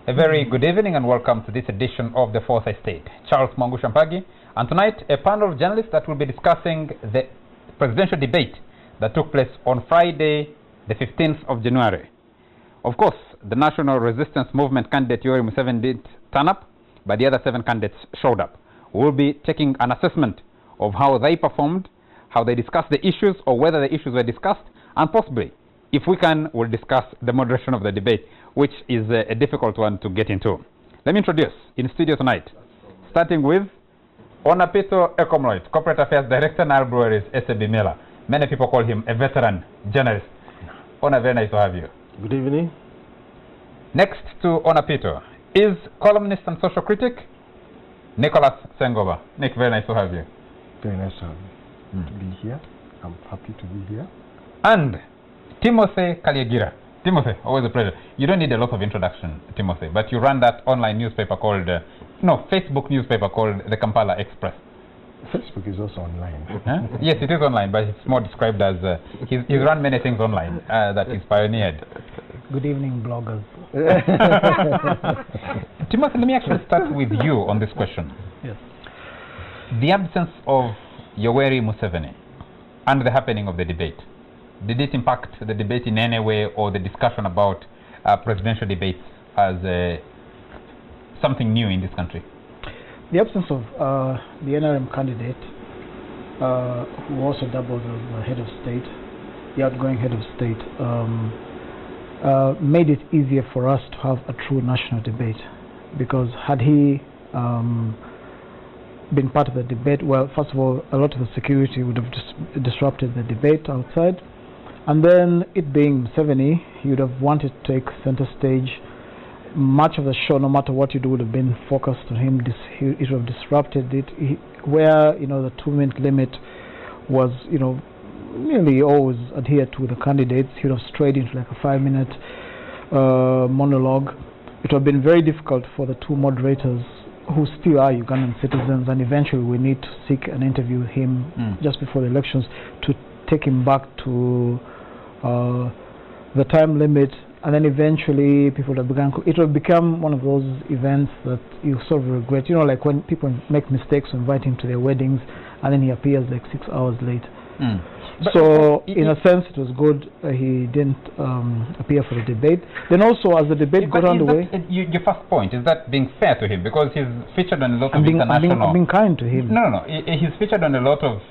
A very good evening and welcome to this edition of The Fourth Estate. Charles Mwangu Shampagi, and tonight a panel of journalists that will be discussing the presidential debate that took place on Friday, the 15th of January. Of course, the National Resistance Movement candidate Yoweri Museveni didn't turn up, but the other 7 candidates showed up. We'll be taking an assessment of how they performed, how they discussed the issues, or whether the issues were discussed, and possibly, if we can, we'll discuss the moderation of the debate, which is a difficult one to get into. Let me introduce in studio tonight, starting with Onapito Ekomloit, Corporate Affairs Director, Nile Breweries, SAB Miller. Many people call him a veteran journalist. Ona, very nice to have you. Good evening. Next to Onapito is columnist and social critic, Nicholas Sengova. Nick, very nice to have you. Very nice to have you. To be here. I'm happy to be here. And Timothy Kalyegira. Timothy, always a pleasure. You don't need a lot of introduction, Timothy, but you run that online newspaper called, Facebook newspaper called the Kampala Express. Facebook is also online. Huh? Yes, it is online, but it's more described as, he's run many things online that he's pioneered. Good evening, bloggers. Timothy, let me actually start with you on this question. Yes. The absence of Yoweri Museveni and the happening of the debate, did it impact the debate in any way, or the discussion about presidential debates as something new in this country? The absence of the NRM candidate, who also doubled as head of state, the outgoing head of state, made it easier for us to have a true national debate. Because had he been part of the debate, well, first of all, a lot of the security would have disrupted the debate outside. And then, it being Museveni, he would have wanted to take center stage. Much of the show, no matter what you do, would have been focused on him. It would have disrupted it. Where, the 2-minute limit was, nearly always adhered to the candidates, he would have strayed into like a 5-minute monologue. It would have been very difficult for the 2 moderators, who still are Ugandan citizens, and eventually we need to seek an interview with him just before the elections to take him back to the time limit, and then eventually people have begun. It will become one of those events that you sort of regret. Like when people make mistakes, invite him to their weddings, and then he appears like 6 hours late. So, in a sense, it was good he didn't appear for the debate. Then also, as the debate got underway... Your first point, is that being fair to him? Because he's featured on a lot of international... I'm being kind to him. No. He's featured on a lot of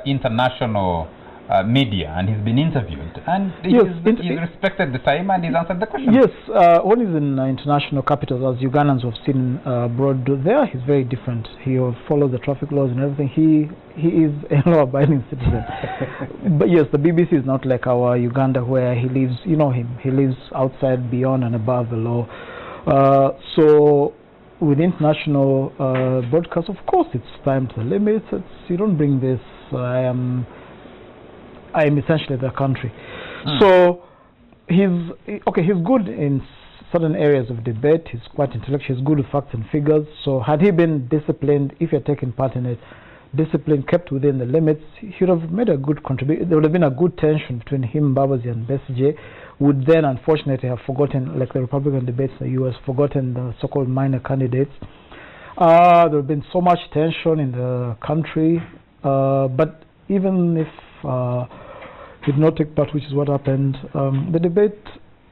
international media, and he's been interviewed. And yes, he's respected the time, and he's answered the question. Yes, when he's in international capitals, as Ugandans have seen abroad there, he's very different. He follows the traffic laws and everything. He is a law-abiding citizen. But yes, the BBC is not like our Uganda, where he lives, him, he lives outside, beyond and above the law. So with international broadcasts, of course, it's time to the limits. You don't bring this, I am essentially the country. So he's good in certain areas of debate. He's quite intellectual. He's good with facts and figures. So had he been disciplined, if he had taken part in it, discipline kept within the limits, he would have made a good contribution. There would have been a good tension between him, Babazi, and Besigye. Would then unfortunately have forgotten, like the Republican debates in the US, forgotten the so-called minor candidates. There would have been so much tension in the country, but even if did not take part, which is what happened, the debate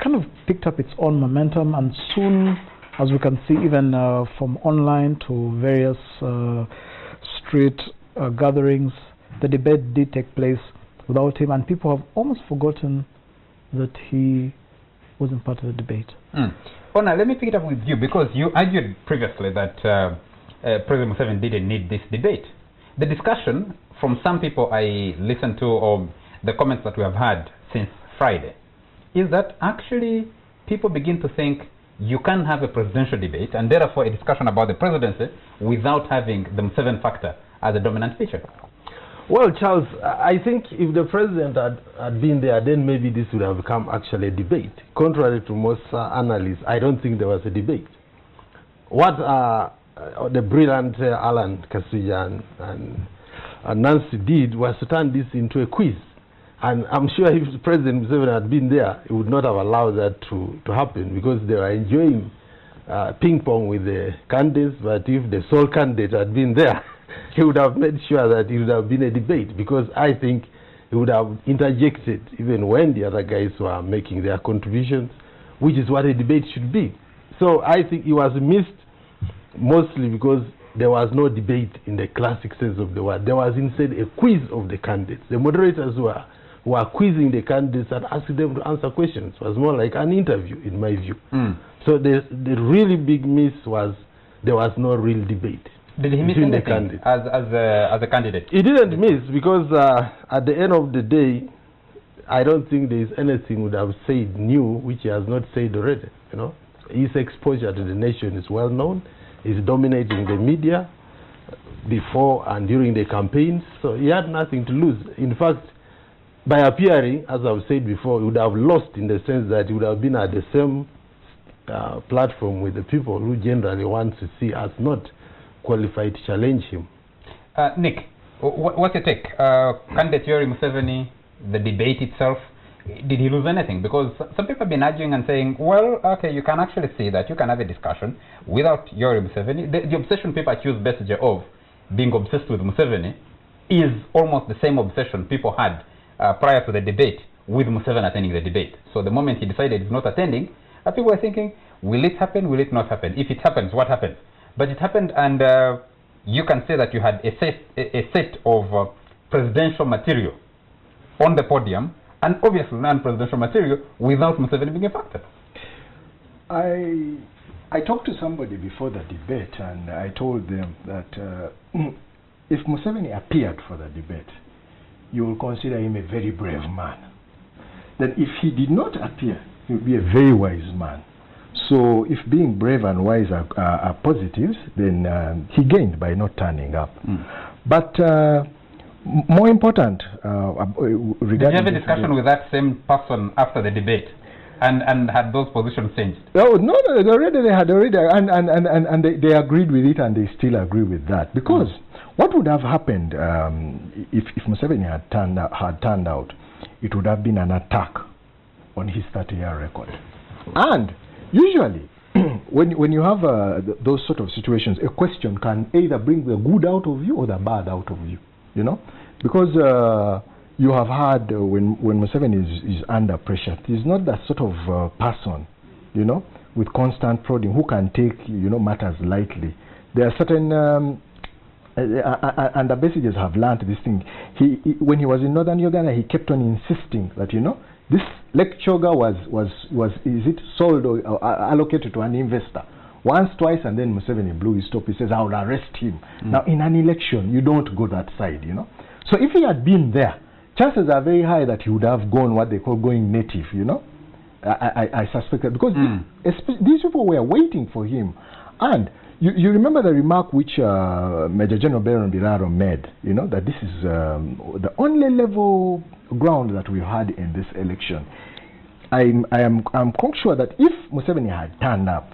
kind of picked up its own momentum, and soon, as we can see, even from online to various street gatherings, the debate did take place without him, and people have almost forgotten that he wasn't part of the debate. Ona, let me pick it up with you, because you argued previously that President Museveni didn't need this debate. The discussion from some people I listened to, or the comments that we have had since Friday, is that actually people begin to think you can have a presidential debate and therefore a discussion about the presidency without having the Museveni factor as a dominant feature. Well, Charles, I think if the president had been there, then maybe this would have become actually a debate. Contrary to most analysts, I don't think there was a debate. What the brilliant Alan Kasuja and Nancy did was to turn this into a quiz. And I'm sure if President Museveni had been there, he would not have allowed that to happen, because they were enjoying ping pong with the candidates, but if the sole candidate had been there, he would have made sure that it would have been a debate, because I think he would have interjected even when the other guys were making their contributions, which is what a debate should be. So I think it was missed mostly because there was no debate in the classic sense of the word. There was instead a quiz of the candidates. The moderators were quizzing the candidates and asking them to answer questions. It was more like an interview, in my view. So the really big miss was there was no real debate. Did he miss anything as a candidate? He didn't miss, because at the end of the day, I don't think there is anything he would have said new which he has not said already. You know, his exposure to the nation is well known. He's dominating the media before and during the campaigns, so he had nothing to lose. In fact, by appearing, as I've said before, he would have lost in the sense that he would have been at the same platform with the people who generally want to see us not qualified to challenge him. Nick, what's your take? Candidate Yoweri Museveni, the debate itself, did he lose anything? Because some people have been arguing and saying, well, okay, you can actually see that you can have a discussion without Yoweri Museveni. The obsession people accuse Besigye of being obsessed with Museveni is almost the same obsession people had prior to the debate with Museveni attending the debate. So the moment he decided he's not attending, people were thinking, will it happen, will it not happen? If it happens, what happens? But it happened, and you can say that you had a set of presidential material on the podium, and obviously non-presidential material without Museveni being a factor. I talked to somebody before the debate, and I told them that if Museveni appeared for the debate, you will consider him a very brave man. Then if he did not appear, he would be a very wise man. So if being brave and wise are positives, then he gained by not turning up. But more important, regarding... Did you have a discussion with that same person after the debate? And had those positions changed? Oh, no, they had already, and they agreed with it, and they still agree with that. Because what would have happened if Museveni had turned out, it would have been an attack on his 30-year record. And usually, when you have those sort of situations, a question can either bring the good out of you or the bad out of you, you know? Because you have had, when Museveni is under pressure, he's not that sort of person, you know, with constant prodding, who can take, you know, matters lightly. There are certain, and the Besigye have learned this thing. When he was in northern Uganda, he kept on insisting that, you know, this Lake Choga was is it sold or allocated to an investor once, twice, and then Museveni blew his top. He says, I will arrest him. Now, in an election, you don't go that side, you know. So if he had been there, chances are very high that he would have gone what they call going native, you know. I suspect that, because these people were waiting for him. And you remember the remark which Major General Baron Biraro made, you know, that this is the only level ground that we had in this election. I'm quite sure that if Museveni had turned up,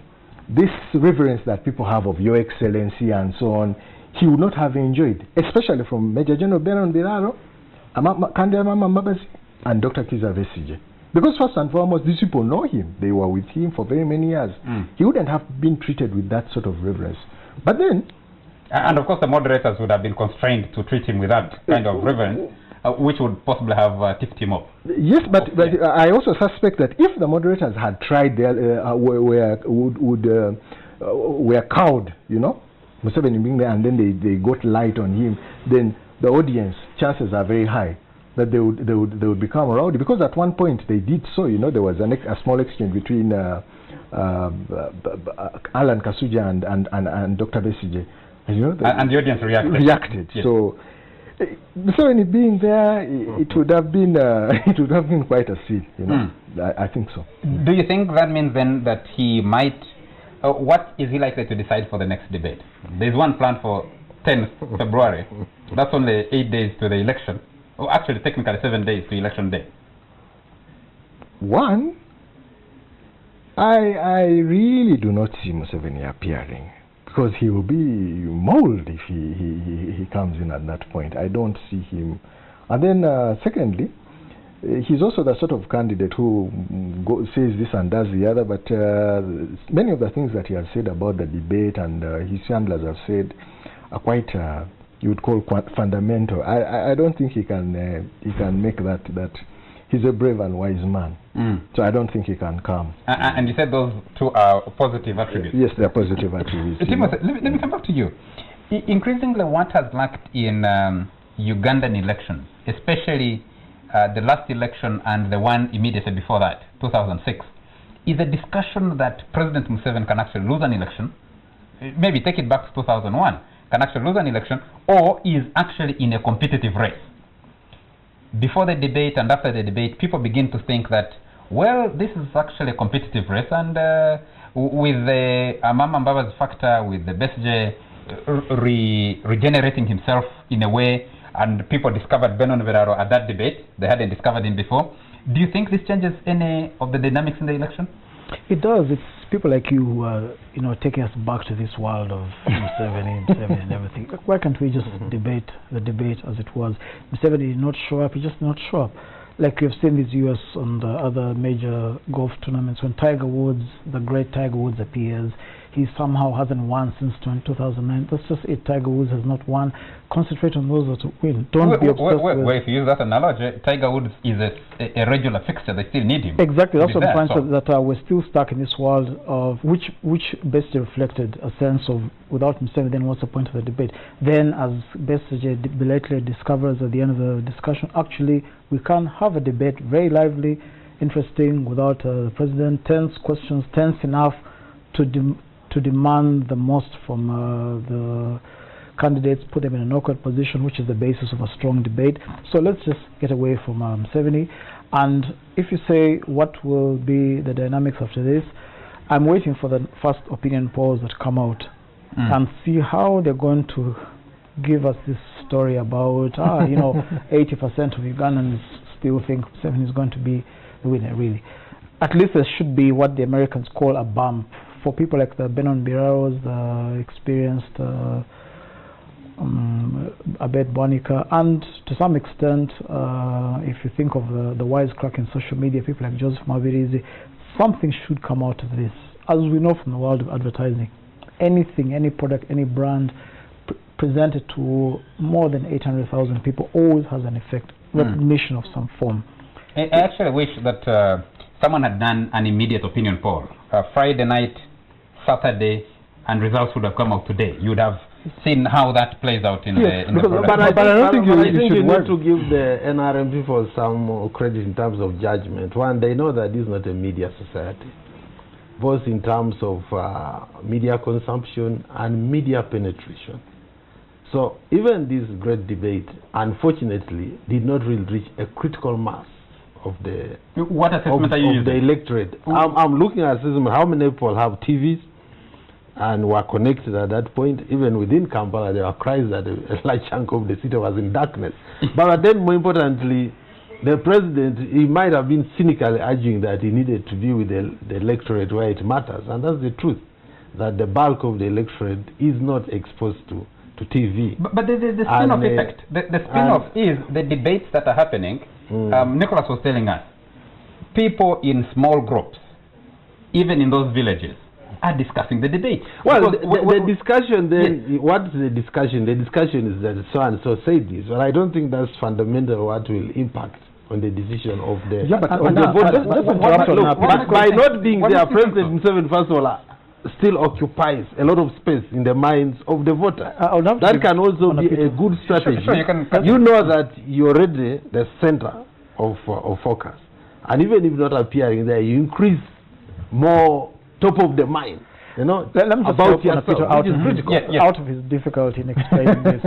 this reverence that people have of Your Excellency and so on, he would not have enjoyed, especially from Major General Baron Biraro, and Dr. Kizza Besigye. Because first and foremost, these people know him. They were with him for very many years. He wouldn't have been treated with that sort of reverence. But then... And of course the moderators would have been constrained to treat him with that kind of reverence, which would possibly have tipped him off. Yes, but I also suspect that if the moderators had tried, were cowed, you know, Museveni being there, and then they got light on him, then the audience, chances are very high that they would become rowdy, because at one point they did so, you know. There was a small exchange between Alan Kasuja and Dr. Besigye, you know, and the audience reacted. Yes. So Museveni being there, it would have been quite a scene, you know. I think so. Do you think that means then that he might? What is he likely to decide for the next debate? There's one planned for 10th February. That's only 8 days to the election. Oh, actually, technically 7 days to election day. One, I really do not see Museveni appearing, because he will be mauled if he comes in at that point. I don't see him. And then secondly, he's also the sort of candidate who says this and does the other, but many of the things that he has said about the debate and his handlers have said are quite, you would call fundamental. I don't think he can make that. He's a brave and wise man, so I don't think he can come. And you said those two are positive attributes. Yes, they are positive attributes. Timothy, let me come back to you. Increasingly, what has lacked in Ugandan elections, especially the last election and the one immediately before that, 2006, is a discussion that President Museveni can actually lose an election, maybe take it back to 2001, can actually lose an election, or is actually in a competitive race. Before the debate and after the debate, people begin to think that, well, this is actually a competitive race, and with the Amama Mbaba's factor, with the Besje regenerating himself in a way, and people discovered Benon Veraro at that debate. They hadn't discovered him before. Do you think this changes any of the dynamics in the election? It does. It's people like you who are, taking us back to this world of Museveni and everything. Why can't we just debate the debate as it was? Museveni did not show up. He just did not show up. Like we've seen this US on the other major golf tournaments, when Tiger Woods, the great Tiger Woods appears, he somehow hasn't won since 2009. That's just it. Tiger Woods has not won. Concentrate on those that win. Don't be obsessed with... Well, if you use that analogy, Tiger Woods is a regular fixture. They still need him. Exactly. That's what I'm trying to say, that we're still stuck in this world of which basically reflected a sense of, without Museveni, then what's the point of the debate? Then, as basically belatedly discovers at the end of the discussion, actually, we can have a debate, very lively, interesting, without the president, tense questions, tense enough to demand the most from the candidates, put them in an awkward position, which is the basis of a strong debate. So let's just get away from Museveni. And if you say what will be the dynamics after this, I'm waiting for the first opinion polls that come out and see how they're going to give us this story about 80% of Ugandans still think Museveni is going to be the winner. Really, at least there should be what the Americans call a bump for people like the Benon Biraros, the experienced Abed Bonica, and to some extent, if you think of the wisecrack in social media, people like Joseph Mabirizi, something should come out of this. As we know from the world of advertising, anything, any product, any brand presented to more than 800,000 people always has an effect, recognition of some form. I actually wish that someone had done an immediate opinion poll. Friday night, Saturday, and results would have come out today. You would have seen how that plays out in the product. But I don't think you need to give the NRM people some credit in terms of judgment. One, they know that this is not a media society, both in terms of media consumption and media penetration. So even this great debate, unfortunately, did not really reach a critical mass of the what assessment are you using? The electorate. I'm looking at assessment. How many people have TVs and were connected at that point? Even within Kampala, there were cries that a large chunk of the city was in darkness. But then, more importantly, the president, he might have been cynically arguing that he needed to be with the electorate where it matters, and that's the truth. That the bulk of the electorate is not exposed to TV. But the spin-off effect, the spin-off is the debates that are happening. Nicholas was telling us, people in small groups, even in those villages, are discussing the debate. Well, the discussion then, yes. What is the discussion? The discussion is that so and so said this, but I don't think that's fundamental what will impact on the decision of the... Yeah, but by not being there, President Museveni, first of all, still occupies a lot of space in the minds of the voter. That can also be a good strategy. Sure, you know that you're already the center of focus. And even if not appearing there, you increase more top of the mind. Let me just about yourself, out of his difficulty in explaining this.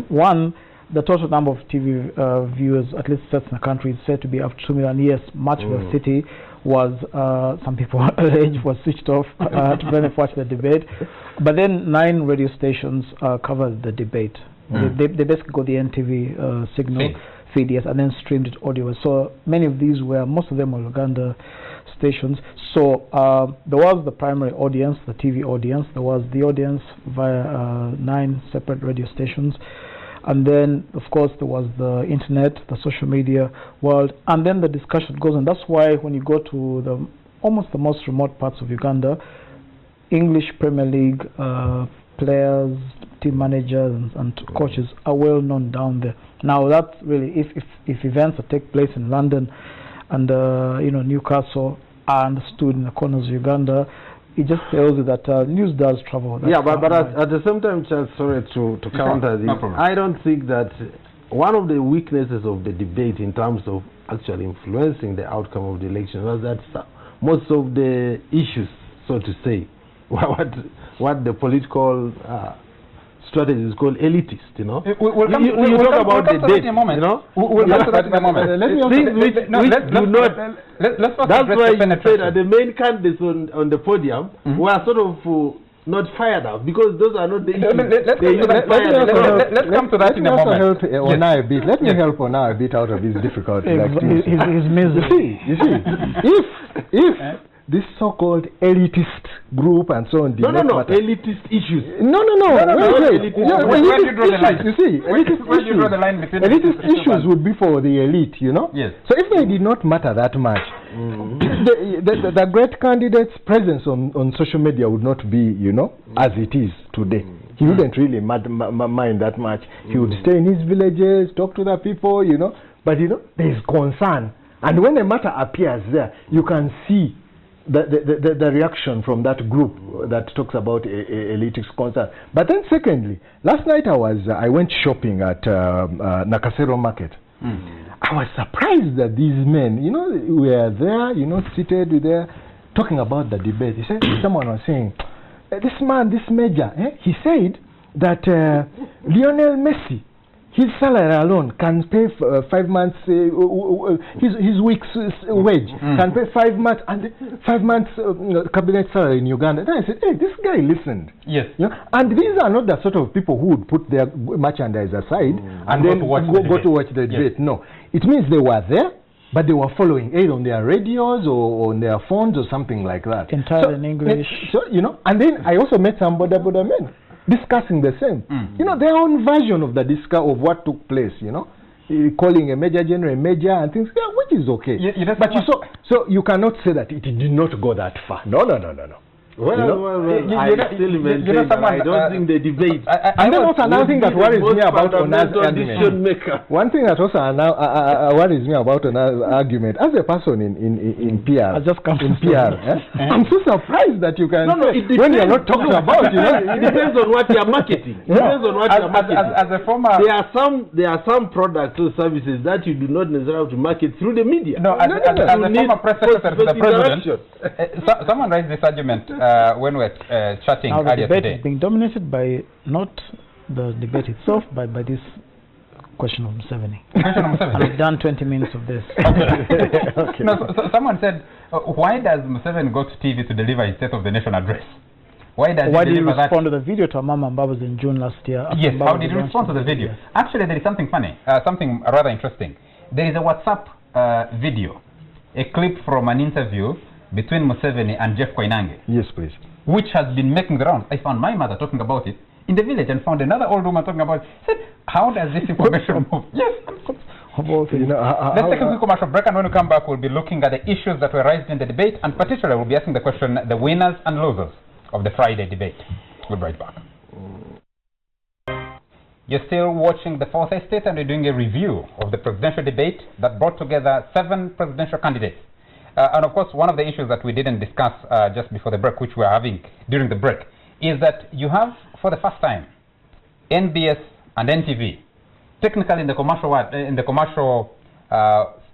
One, the total number of TV viewers, at least sets in the country, is said to be up to 2 million. Yes, much of the city was, some people age was switched off to really watch the debate. But then 9 radio stations covered the debate. They basically got the NTV signal feed, yes, and then streamed it audio. So many of these most of them were Uganda stations. So there was the primary audience, the TV audience. There was the audience via 9 separate radio stations. And then, of course, there was the internet, the social media world, and then the discussion goes on. That's why when you go to almost the most remote parts of Uganda, English Premier League players, team managers, and coaches are well known down there. Now, that's really if events that take place in London and Newcastle are understood in the corners of Uganda, it just tells you that news does travel. Yeah, but at the same time, Charles, sorry to counter this, I don't think that one of the weaknesses of the debate in terms of actually influencing the outcome of the election was that most of the issues, so to say, what the political strategy is called elitist, you know. We'll talk about the date in a moment. You know, we'll come to that in a moment. That's why you said that the main candidates on the podium were sort of not fired up, because those are not the issues. Let's come to that in a moment. Let me help Ona a bit out of his difficulty. His misery. You see, if this so-called elitist group and so on. Elitist issues. Wait. Where do you draw the line? You see, elitist issues would be for the elite, you know? Yes. So if they did not matter that much, the great candidate's presence on social media would not be, you know, as it is today. He wouldn't really mind that much. He would stay in his villages, talk to the people, you know. But, you know, there is concern. And when a matter appears there, you can see the reaction from that group that talks about elitist concern. But then secondly, last night I went shopping at Nakasero Market. I was surprised that these men, you know, were there, you know, seated there, talking about the debate. He said, someone was saying, this man, this major, he said that Lionel Messi, his salary alone can pay 5 months, his week's wage can pay 5 months, and 5 months cabinet salary in Uganda. Then I said, hey, this guy listened. Yes. You know? And these are not the sort of people who would put their merchandise aside and then go to watch the debate. Yes. No. It means they were there, but they were following either on their radios or on their phones or something like that. Entirely in English. So, you know, and then I also met some Boda men discussing the same, you know, their own version of the of what took place, you know, calling a major general a major and things, which is okay. But so you cannot say that it did not go that far. No. Well, I still maintain that I don't think the debate. And then also another thing that worries me about Ona's argument. One thing that also worries me about Ona's argument, as a person in PR, I'm so surprised that you can say, when you're not talking about, you know, it depends on what you're marketing. As a former, there are some products or services that you do not necessarily have to market through the media. No, as a former press secretary to the president, someone raised this argument. When we were chatting now earlier the debate today. is being dominated by not the debate itself, but by this question of Museveni. And we've done 20 minutes of this. Okay. No, so someone said, why does Museveni go to TV to deliver his State of the Nation address? Why did he respond to the video to Amama Mbabas in June last year? Yes, how did he respond to the video? Yes. Actually, there is something funny, something rather interesting. There is a WhatsApp video, a clip from an interview between Museveni and Jeff Koinange. Yes, please. Which has been making the rounds. I found my mother talking about it in the village and found another old woman talking about it. Said, how does this information move? Yes. You know, let's take a quick commercial break, and when we come back, we'll be looking at the issues that were raised in the debate, and particularly we'll be asking the question, the winners and losers of the Friday debate. We'll be right back. You're still watching The Fourth Estate, and we're doing a review of the presidential debate that brought together 7 presidential candidates. And of course, one of the issues that we didn't discuss just before the break, which we're having during the break, is that you have, for the first time, NBS and NTV, technically in the commercial world,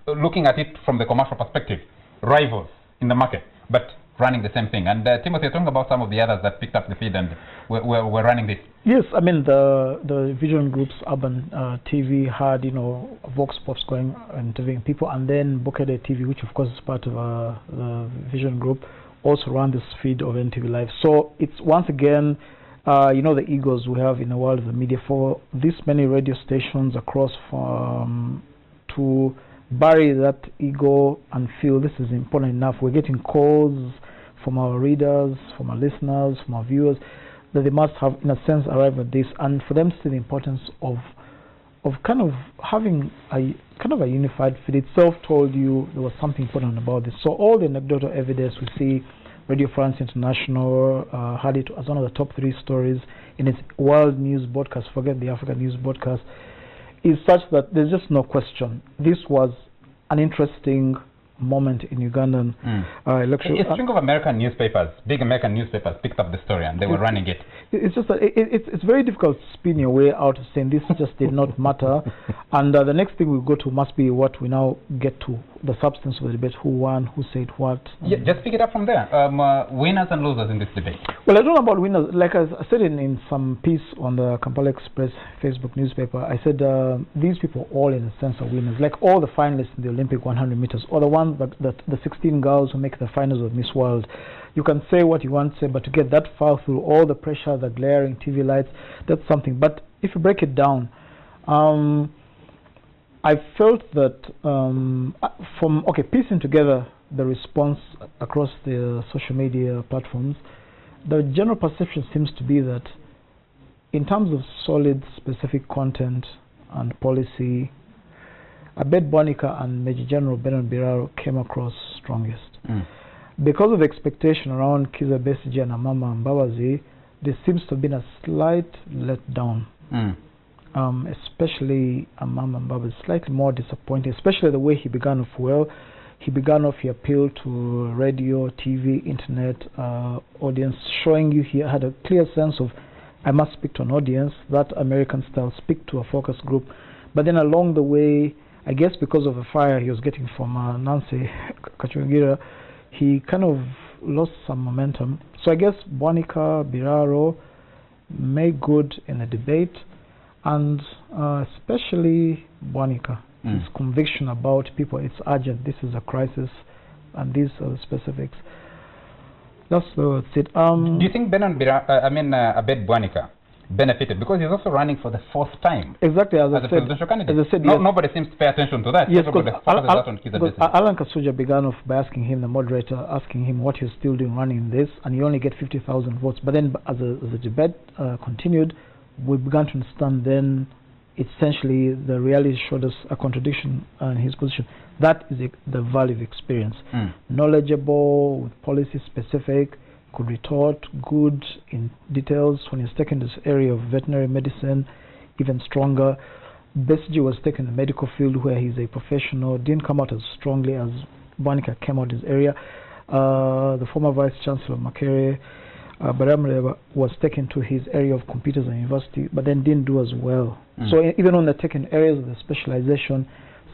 looking at it from the commercial perspective, rivals in the market, but running the same thing. And Timothy, you're talking about some of the others that picked up the feed and we're running this. Yes, I mean the Vision Group's Urban TV had, you know, Vox Pops going and interviewing people, and then Bukede TV, which of course is part of the Vision Group, also ran this feed of NTV Live. So it's once again, you know, the egos we have in the world of the media, for this many radio stations across to bury that ego and feel this is important enough. We're getting calls from our readers, from our listeners, from our viewers, that they must have, in a sense, arrived at this, and for them to see the importance of of kind of having a unified feed itself told you there was something important about this. So all the anecdotal evidence we see, Radio France International had it as one of the top 3 stories in its world news broadcast, forget the African news broadcast, is such that there's just no question. This was an interesting moment in Ugandan election. A string of American newspapers, big American newspapers, picked up the story and they were running it. It's just that it's very difficult to spin your way out of saying this just did not matter. And the next thing we go to must be what we now get to, the substance of the debate, who won, who said what. Yeah, just pick it up from there. Winners and losers in this debate. Well, I don't know about winners. Like I said in some piece on the Kampala Express Facebook newspaper, I said these people all in a sense are winners. Like all the finalists in the Olympic 100 meters, or the ones that the 16 girls who make the finals of Miss World. You can say what you want to say, but to get that far through all the pressure, the glaring TV lights, that's something. But if you break it down, I felt that piecing together the response across the social media platforms, the general perception seems to be that in terms of solid, specific content and policy, Abed Bonica and Major General Bernard Biraro came across strongest. Because of expectation around Kizza Besigye and Amama Mbabazi, there seems to have been a slight letdown. Especially Amama Mbabazi, slightly more disappointing, especially the way he began off well. He appealed to radio, TV, internet audience, showing you he had a clear sense of, I must speak to an audience, that American style, speak to a focus group. But then along the way, I guess because of the fire he was getting from Nancy Kachungira, he kind of lost some momentum. So I guess Bonica, Biraro made good in the debate, and especially Bonica, his conviction about people, it's urgent, this is a crisis, and these are the specifics. That's it. Do you think Abed Bonica benefited because he's also running for the 4th time? Exactly, as I said, presidential candidate. As I said, nobody seems to pay attention to that. Yes, because Alan Kasuja began off by asking him, the moderator, asking him what he's still doing running this, and you only get 50,000 votes. But then as the debate continued, we began to understand then essentially the reality showed us a contradiction in his position. That is the value of experience. Knowledgeable, with policy specific, could retort, good in details. When he's taken this area of veterinary medicine, even stronger. Besigye was taken in the medical field where he's a professional, didn't come out as strongly as Bonica came out his area. The former Vice Chancellor Makere, Baramreva, was taken to his area of computers and university, but then didn't do as well. So even on the taken areas of the specialization,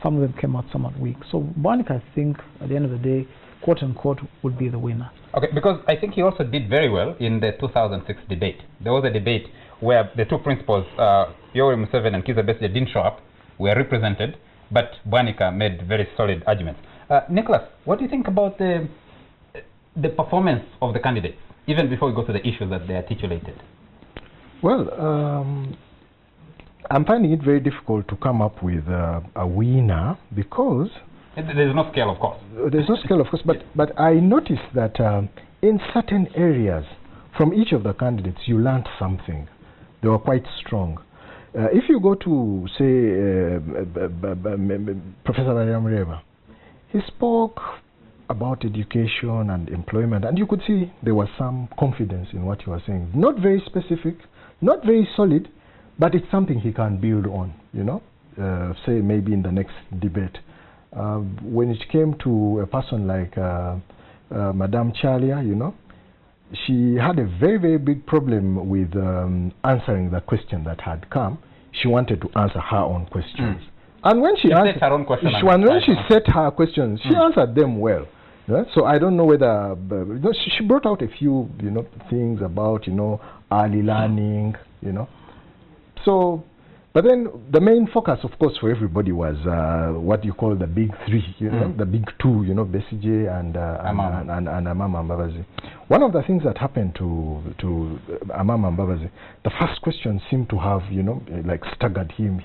some of them came out somewhat weak. So Bonica, I think, at the end of the day, quote unquote, would be the winner. Okay, because I think he also did very well in the 2006 debate. There was a debate where the two principals, Yoweri Museveni and Kizza Besigye, didn't show up, were represented, but Bonica made very solid arguments. Nicholas, what do you think about the performance of the candidates, even before we go to the issues that they articulated? Well, I'm finding it very difficult to come up with a winner because there's no scale, of course. There's no scale, of course, but I noticed that in certain areas, from each of the candidates, you learned something. They were quite strong. If you go to, say, Professor Baramreva, he spoke about education and employment, and you could see there was some confidence in what he was saying. Not very specific, not very solid, but it's something he can build on, you know, say maybe in the next debate. When it came to a person like Madame Chalia, you know, she had a very, very big problem with answering the question that had come. She wanted to answer her own questions. And when she answered her own questions, when she set her questions, she answered them well. Yeah? So I don't know whether you know, she brought out a few, you know, things about, you know, early learning, you know. So, but then the main focus, of course, for everybody was what you call the big three, you know, the big two, you know, Besigye and Amama Mbabazi. One of the things that happened to Amama Mbabazi, the first question seemed to have, you know, like staggered him.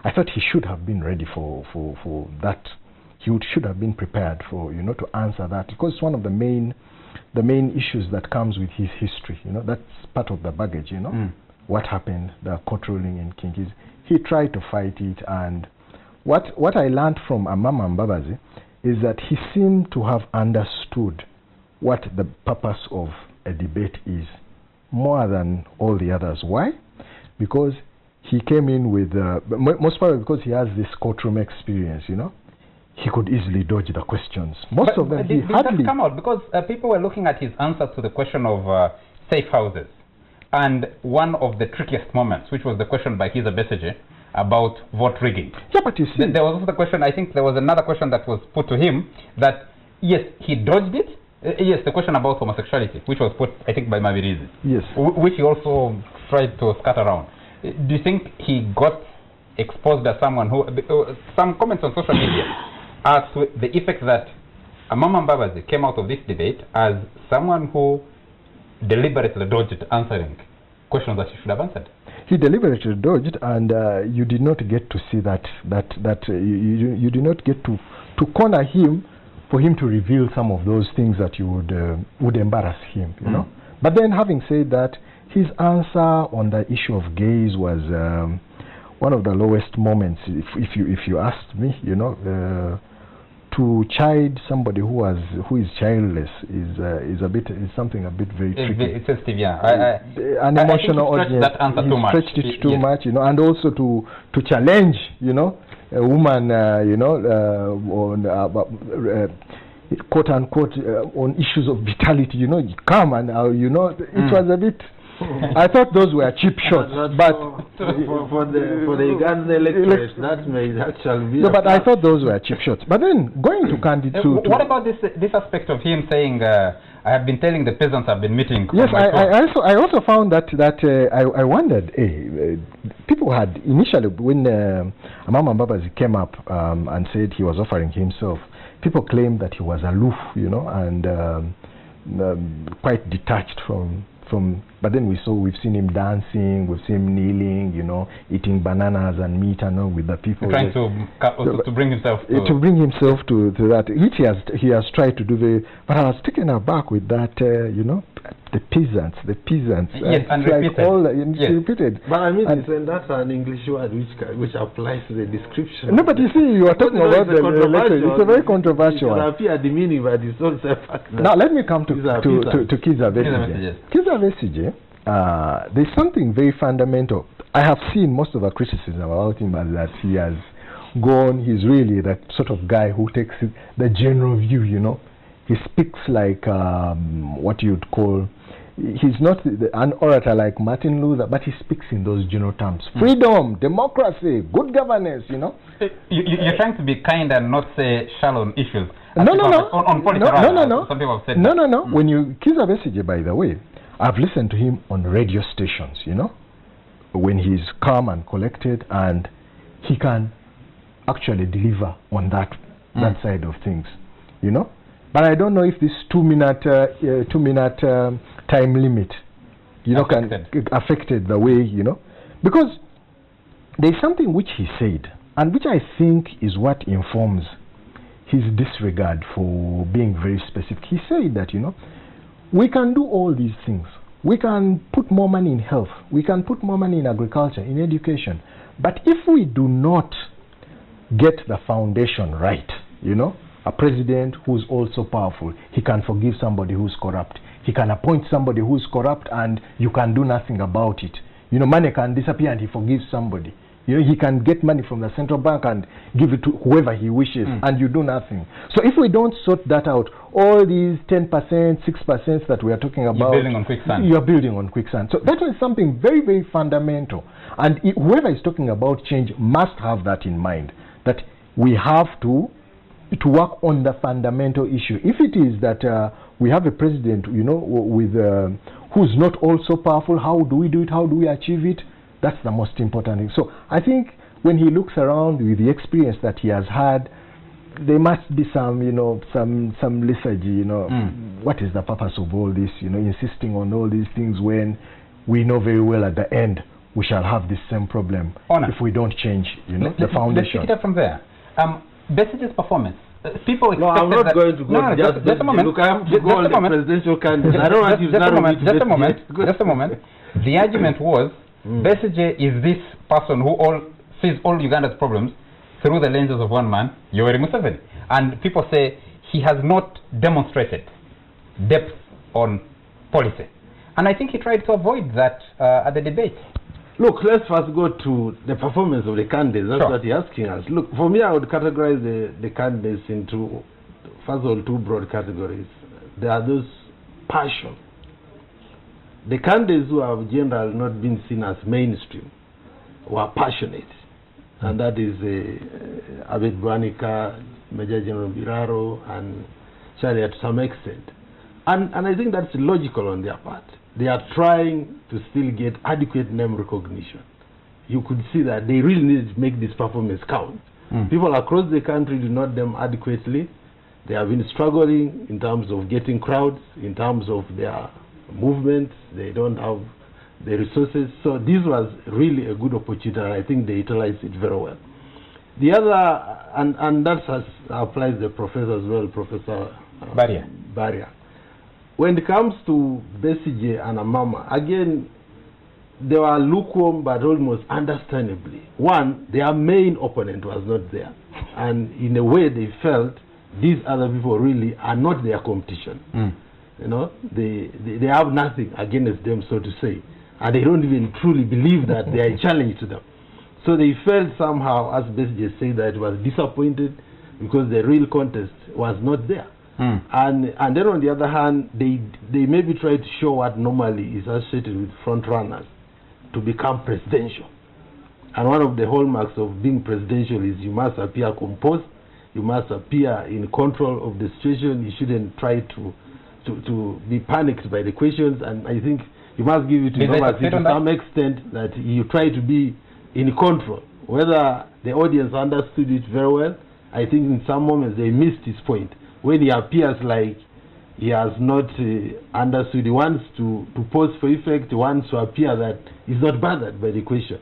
I thought he should have been ready for that. He should have been prepared for, you know, to answer that, because it's one of the main issues that comes with his history. You know, that's part of the baggage. You know, what happened, the court ruling in Kingizi. he tried to fight it. And what I learned from Amama Mbabazi is that he seemed to have understood what the purpose of a debate is more than all the others. Why? Because he came in with, most probably because he has this courtroom experience, you know. He could easily dodge the questions. Most of them he hardly... Did that come out? Because people were looking at his answer to the question of safe houses. And one of the trickiest moments, which was the question by Kiza Besigye about vote rigging. Yeah, but you see... There was also the question, I think there was another question that was put to him that, yes, he dodged it. Yes, the question about homosexuality, which was put, I think, by Mabirizi. Yes. Which he also tried to scatter around. Do you think he got exposed as someone who... some comments on social media as to the effect that Amama Mbabazi came out of this debate as someone who deliberately dodged answering questions that he should have answered. He deliberately dodged, and you did not get to see that you did not get to corner him for him to reveal some of those things that you would embarrass him, you know. But then, having said that, his answer on the issue of gays was one of the lowest moments, if you asked me, you know. To chide somebody who is childless is something a bit very tricky. It's sensitive, yeah. An emotional audience. That answer too much. Stretched it too much, you know, and also to challenge, you know, a woman, you know, on quote unquote on issues of vitality, you know, you come and you know, it was a bit. I thought those were cheap shots, but for the Ugandan electorate, that may actually be. No, but I thought those were cheap shots. But then going to Candid what about this aspect of him saying, "I have been telling the peasants I've been meeting"? Yes, I also found that I wondered. People had initially when Amama Mbabazi came up and said he was offering himself, people claimed that he was aloof, you know, and quite detached from. But then we've seen him dancing, we've seen him kneeling, you know, eating bananas and meat and all with the people. Trying to bring himself to that, which he has tried to do. But I was taken aback with that, you know, the peasants. Yes, and repeated. But I mean, that's an English word which applies to the description. No, but you see, you are talking about the electorate. It's a very controversial one. It appear demeaning, but it's also a fact. Now let me come to Kiza Besigye. Kiza Besigye, there's something very fundamental. I have seen most of the criticism about him as that he has gone. He's really that sort of guy who takes the general view, you know. He speaks like what you'd call, he's not an orator like Martin Luther, but he speaks in those general terms. Freedom, democracy, good governance, you know. You're trying to be kind and not say shallow on issues. No. On politics, some people have said that. No. When Kiza Besigye, by the way, I've listened to him on radio stations, you know, when he's calm and collected, and he can actually deliver on that side of things, you know. But I don't know if this 2 minute time limit, you know, affected the way, you know, because there's something which he said, and which I think is what informs his disregard for being very specific. He said that, you know, we can do all these things. We can put more money in health. We can put more money in agriculture, in education. But if we do not get the foundation right, you know, a president who's also powerful, he can forgive somebody who's corrupt. He can appoint somebody who's corrupt and you can do nothing about it. You know, money can disappear and he forgives somebody. You know, he can get money from the central bank and give it to whoever he wishes and you do nothing. So if we don't sort that out, all these 10%, 6% that we are talking about, you're building on quicksand. You're building on quicksand. So that is something very, very fundamental. And whoever is talking about change must have that in mind, that we have to work on the fundamental issue. If it is that we have a president, you know, with who's not also powerful, how do we do it? How do we achieve it? That's the most important thing. So I think when he looks around with the experience that he has had, there must be some, you know, some lethargy, you know. What is the purpose of all this, you know, insisting on all these things when we know very well at the end we shall have this same problem if we don't change, you know, the foundation. Let's pick it up from there. Besigye's performance. People expected I'm not going to go. Just a moment. Look, I have to go on the presidential candidate. I don't want you to Just a moment. The argument was Besigye is this person who sees all Uganda's problems through the lenses of one man, Yoweri Museveni. And people say he has not demonstrated depth on policy. And I think he tried to avoid that at the debate. Look, let's first go to the performance of the candidates. That's what you're asking us. Look, for me, I would categorize the candidates into, first of all, two broad categories. There are those passion. The candidates who have generally not been seen as mainstream were passionate. And that is Abed Bwanika, Major General Biraro, and Sharia to some extent. And I think that's logical on their part. They are trying to still get adequate name recognition. You could see that they really need to make this performance count. People across the country do not them adequately. They have been struggling in terms of getting crowds, in terms of their movements. They don't have the resources. So this was really a good opportunity, and I think they utilized it very well. The other, and that applies to the professor as well, Professor Barria. When it comes to Besigye and Amama, again, they were lukewarm, but almost understandably. One, their main opponent was not there. And in a way, they felt these other people really are not their competition. You know, they have nothing against them, so to say. And they don't even truly believe that they are a challenge to them. So they felt somehow, as Besigye said, that it was disappointed because the real contest was not there. And then on the other hand, they maybe try to show what normally is associated with front runners to become presidential. And one of the hallmarks of being presidential is you must appear composed, you must appear in control of the situation, you shouldn't try to be panicked by the questions, and I think you must give it to some extent that you try to be in control. Whether the audience understood it very well, I think in some moments they missed his point. When he appears like he has not understood, he wants to pose for effect, he wants to appear that he's not bothered by the question.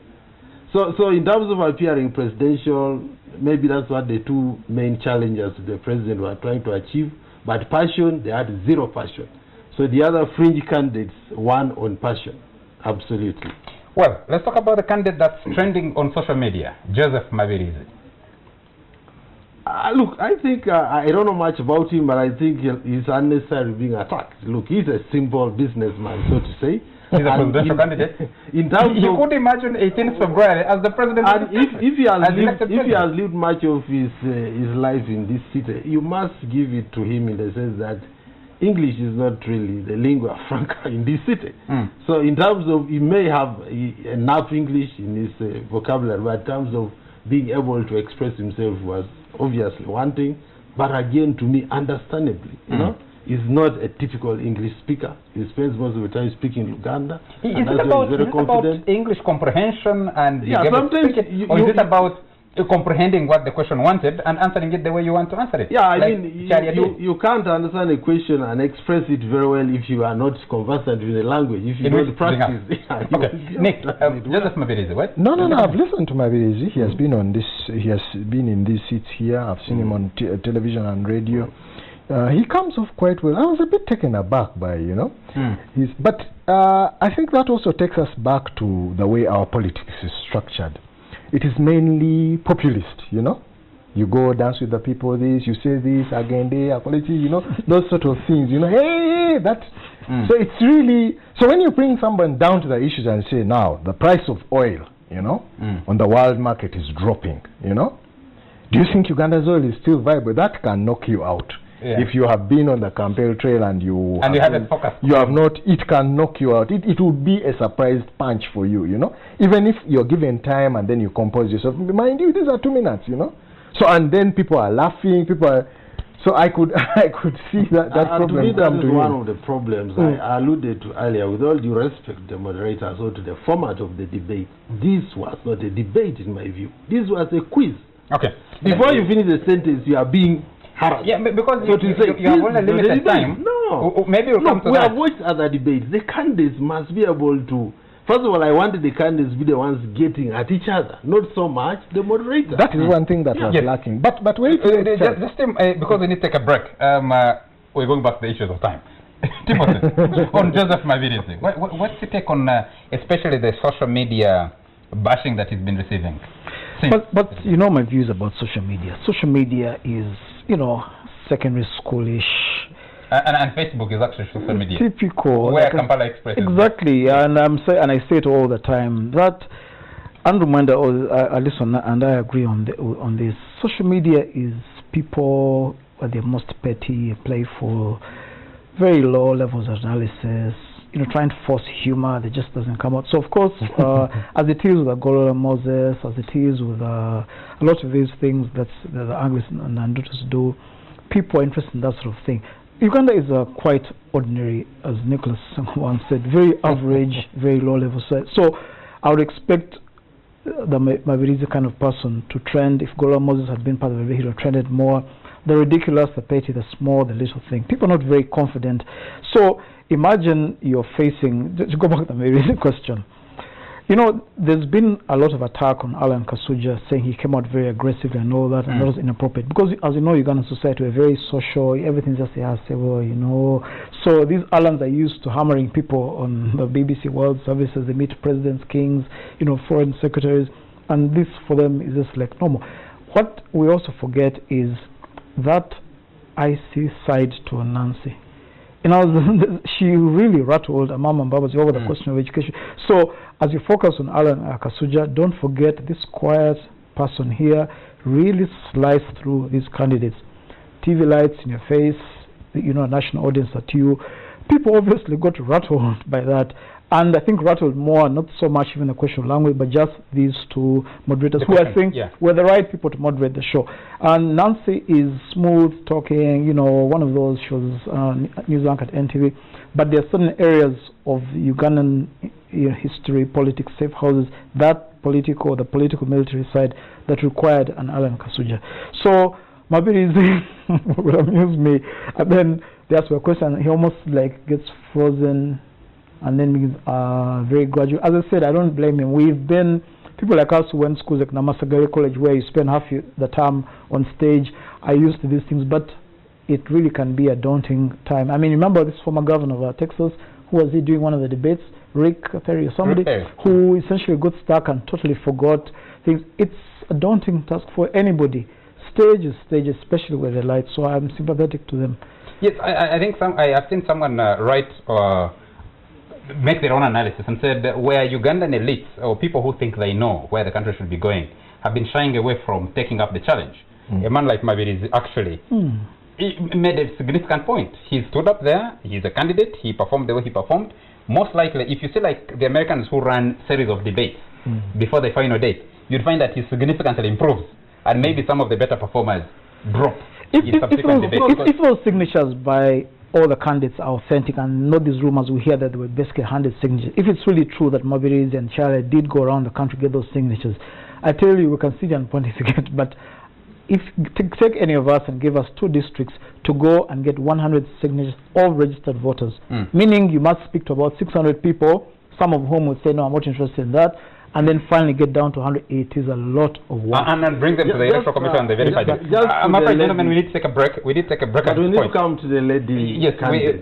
So in terms of appearing presidential, maybe that's what the two main challenges the president were trying to achieve. But passion, they had zero passion. So the other fringe candidates won on passion. Absolutely. Well, let's talk about the candidate that's trending on social media, Joseph Mabirizi. Look, I think, I don't know much about him, but I think he's unnecessarily being attacked. Look, he's a simple businessman, so to say. He's a presidential candidate. In terms you could imagine 18th February as the president. And if he has lived much of his life in this city, you must give it to him in the sense that English is not really the lingua franca in this city. So in terms of, he may have enough English in his vocabulary, but in terms of being able to express himself was obviously one thing, but again, to me, understandably, you know, he's not a typical English speaker. He spends most of the time speaking Luganda. Is it about English comprehension and sometimes or is it about comprehending what the question wanted and answering it the way you want to answer it? Yeah, I mean, you can't understand a question and express it very well if you are not conversant with the language. If you don't practice. Okay, Nick, Joseph Mabirizi, what? No, I've listened to Mabirizi. He has been on this. He has been in these seats here. I've seen him on television and radio. He comes off quite well. I was a bit taken aback by, you know, but I think that also takes us back to the way our politics is structured. It is mainly populist, you know. You go dance with the people, this, you say this, again, equality, you know, those sort of things, you know, hey, that. So it's really, so when you bring someone down to the issues and say, now, the price of oil, you know, on the world market is dropping, you know. Do you think Uganda's oil is still viable? That can knock you out. If you have been on the campaign trail and you haven't focused, you have not, it can knock you out. It would be a surprise punch for you, you know. Even if you're given time and then you compose yourself, mind you, these are 2 minutes, you know. So and then people are laughing, so I could see that problem. To me, that is one of the problems I alluded to earlier. With all due respect to the moderators or to the format of the debate, this was not a debate in my view. This was a quiz. Okay. Before you finish the sentence, you are being harassed. Yeah, because so you have only limited time. No. Maybe we'll come to we that. have watched other debates. The candidates must be able to. First of all, I wanted the candidates to be the ones getting at each other, not so much the moderator. That is one thing that was lacking. But wait, just because we need to take a break. We're going back to the issues of time. Timothy, on Joseph Mabirizi, what's your take on especially the social media bashing that he's been receiving? But you know my views about social media. Social media is, you know, secondary schoolish. And Facebook is actually social media. Typical. Where Kampala Express exactly, and I say it all the time that Andrew Mwenda, and I agree on this. Social media is people at their most petty, playful, very low levels of analysis. You know, trying to force humor that just doesn't come out. So of course, as it is with Golola Moses, as it is with a lot of these things that the Anglists and Andutas do, people are interested in that sort of thing. Uganda is quite ordinary, as Nicholas once said, very average, very low level. So I would expect the Mabirizi kind of person to trend. If Golola Moses had been part of it, he would have trended more. The ridiculous, the petty, the small, the little thing. People are not very confident. So imagine you're facing, to go back to the Mabirizi question, you know, there's been a lot of attack on Alan Kasuja saying he came out very aggressively and all that, and that was inappropriate. Because, as you know, Ugandan society, we're very social, everything's just well, you know. So these Alans are used to hammering people on the BBC World Services. They meet presidents, kings, you know, foreign secretaries, and this for them is just like normal. What we also forget is that IC side to Nancy. You know, she really rattled Mama Mbabazi over the question of education. So, as you focus on Alan Kasuja, don't forget this quiet person here really sliced through these candidates. TV lights in your face, you know, a national audience at you. People obviously got rattled by that. And I think rattled more, not so much even the question of language, but just these two moderators who I think were the right people to moderate the show. And Nancy is smooth talking, you know, one of those shows, news anchor at NTV. But there are certain areas of Ugandan history, politics, safe houses, the political military side that required an Alan Kasuja. So Mabirizi will amuse me. And then there's a question, he almost like gets frozen. And then very gradual. As I said, I don't blame him. We've been, people like us who went to schools like Namasagari College where you spend half the term on stage, are used to these things, but it really can be a daunting time. I mean, remember this former governor of Texas, who was he doing one of the debates? Rick Perry or somebody, who essentially got stuck and totally forgot things. It's a daunting task for anybody. Stage is stage, especially with the lights, so I'm sympathetic to them. Yes, I think I've seen someone make their own analysis and said where Ugandan elites or people who think they know where the country should be going have been shying away from taking up the challenge. A man like Mabirizi actually he made a significant point. He stood up there, he's a candidate, he performed the way he performed. Most likely, if you see like the Americans who ran series of debates before the final date, you'd find that he significantly improves, and maybe some of the better performers drop in subsequent debates. If those signatures by all the candidates are authentic and not these rumors we hear that they were basically handed signatures. If it's really true that Mabirizi and Charlie did go around the country to get those signatures, I tell you, we can sit and pontificate, but if take any of us and give us 2 districts to go and get 100 signatures of registered voters, meaning you must speak to about 600 people, some of whom would say, no, I'm not interested in that, and then finally get down to 100. It is a lot of work. And then bring them to the electoral commission and they verify them. I'm afraid, gentlemen, we need to take a break. We did take a break. But we need to come to the lady. Yes,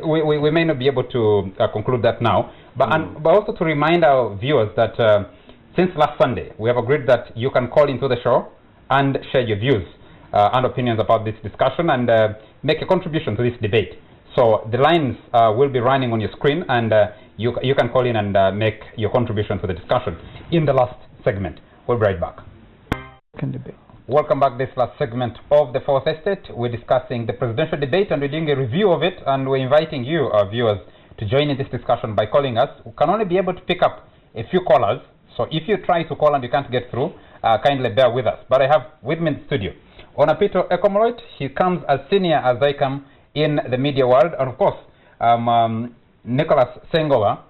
we may not be able to conclude that now. But, but also to remind our viewers that since last Sunday, we have agreed that you can call into the show and share your views and opinions about this discussion and make a contribution to this debate. So the lines will be running on your screen, and you can call in and make your contribution to the discussion in the last segment. We'll be right back. Welcome back. This last segment of the Fourth Estate. We're discussing the presidential debate and we're doing a review of it, and we're inviting you, our viewers, to join in this discussion by calling us. We can only be able to pick up a few callers, so if you try to call and you can't get through, kindly bear with us. But I have with me in the studio Onapito Ekomoroit. He comes as senior as I come in the media world, and of course Nicholas Sengowa,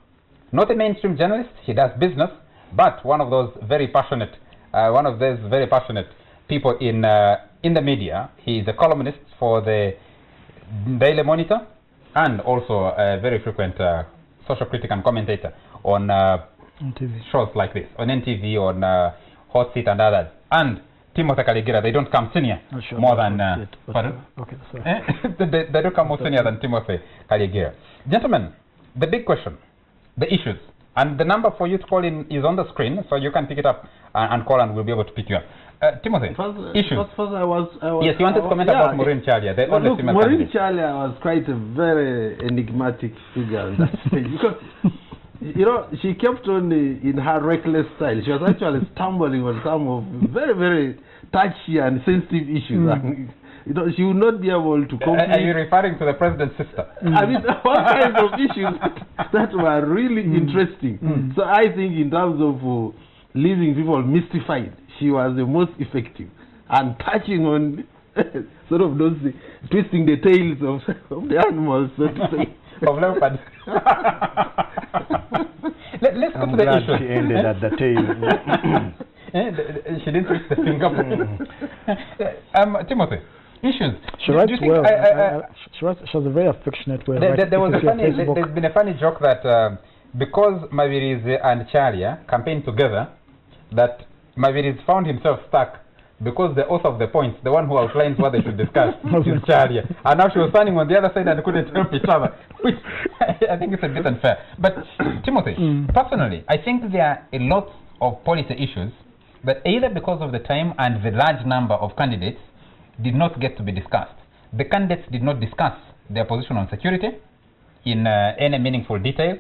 not a mainstream journalist. He does business, but one of those very passionate people in the media. He's a columnist for the Daily Monitor and also a very frequent social critic and commentator on TV shows like this, on NTV, on Hot Seat and others. And Timothy Kaligira, they don't come senior more than okay, they don't come more senior than Timothy Kaligira. Gentlemen, the big question, the issues And the number for you to call in is on the screen, so you can pick it up and call, and we'll be able to pick you up. Timothy, issues. First I was, yes, you wanted to comment about Maureen Chalia, the only female Maureen candidate. Chalia was quite a very enigmatic figure on that stage because, you know, she kept on in her reckless style. She was actually stumbling on some of very, very touchy and sensitive issues. And, you know, she would not be able to complete. Are you referring to the president's sister? I mean, all kinds of issues that were really interesting. So I think in terms of leaving people mystified, she was the most effective, and touching on sort of those twisting the tails of the animals, so to say. Of leopards. Let's go to the issue. She ended at the tail. She didn't twist the finger. Timothy, issues. She writes well. She has a very affectionate way. There's been a funny joke that because Mavirizi and Chalia campaigned together, that Mavirizi found himself stuck because the author of the points, the one who outlines what they should discuss, is Chalia. And now she was standing on the other side and couldn't help each other, which I think is a bit unfair. But Timothy, personally, I think there are a lot of policy issues that either because of the time and the large number of candidates did not get to be discussed. The candidates did not discuss their position on security in any meaningful detail.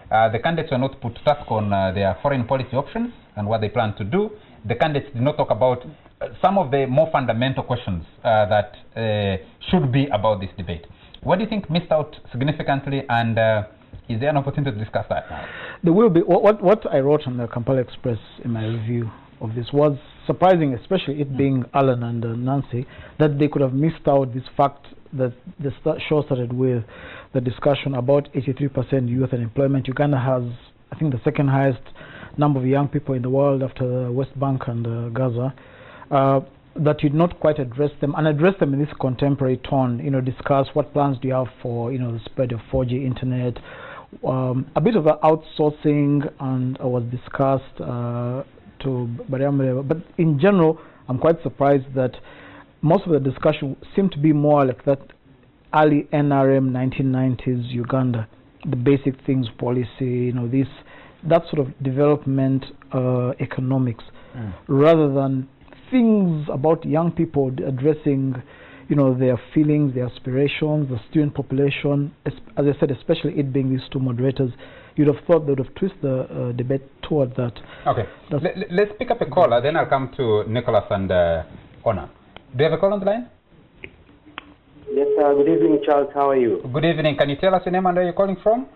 The candidates were not put to task on their foreign policy options and what they plan to do. The candidates did not talk about some of the more fundamental questions that should be about this debate. What do you think missed out significantly, and is there an opportunity to discuss that now? There will be. What I wrote on the Kampala Express in my review of this was surprising, especially it being Alan and Nancy, that they could have missed out this fact that the show started with the discussion about 83% youth unemployment. Uganda has, I think, the second highest number of young people in the world after the West Bank and Gaza. That you not quite address them, and address them in this contemporary tone. You know, discuss what plans do you have for, you know, the spread of 4G internet. A bit of outsourcing and was discussed to Bariamule, but in general, I'm quite surprised that most of the discussion seemed to be more like that early NRM 1990s Uganda, the basic things policy, you know, that sort of development economics, rather than things about young people addressing, you know, their feelings, their aspirations, the student population. As I said, especially it being these two moderators, you'd have thought they would have twisted the debate toward that. Okay, let's pick up a caller, then I'll come to Nicholas and Ona. Do you have a call on the line? Yes, good evening, Charles. How are you? Good evening. Can you tell us your name and where you're calling from?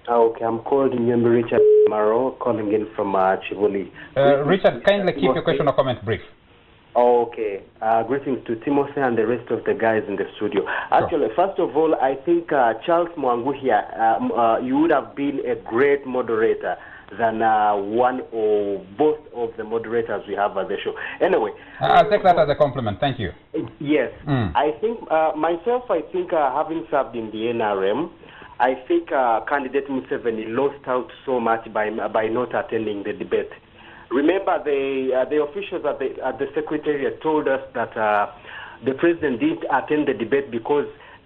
Okay, I'm called Nyembe Richard Maro, calling in from Chivoli. Richard, kindly keep your question or comment brief. Okay. Greetings to Timothy and the rest of the guys in the studio. Actually, first of all, I think Charles Mwangu here, you would have been a great moderator than one or both of the moderators we have at the show. Anyway. I'll take that as a compliment. Thank you. Yes. I think, myself, having served in the NRM, I think candidate Museveni lost out so much by not attending the debate. Remember, the officials at the Secretariat told us that the president didn't attend the debate because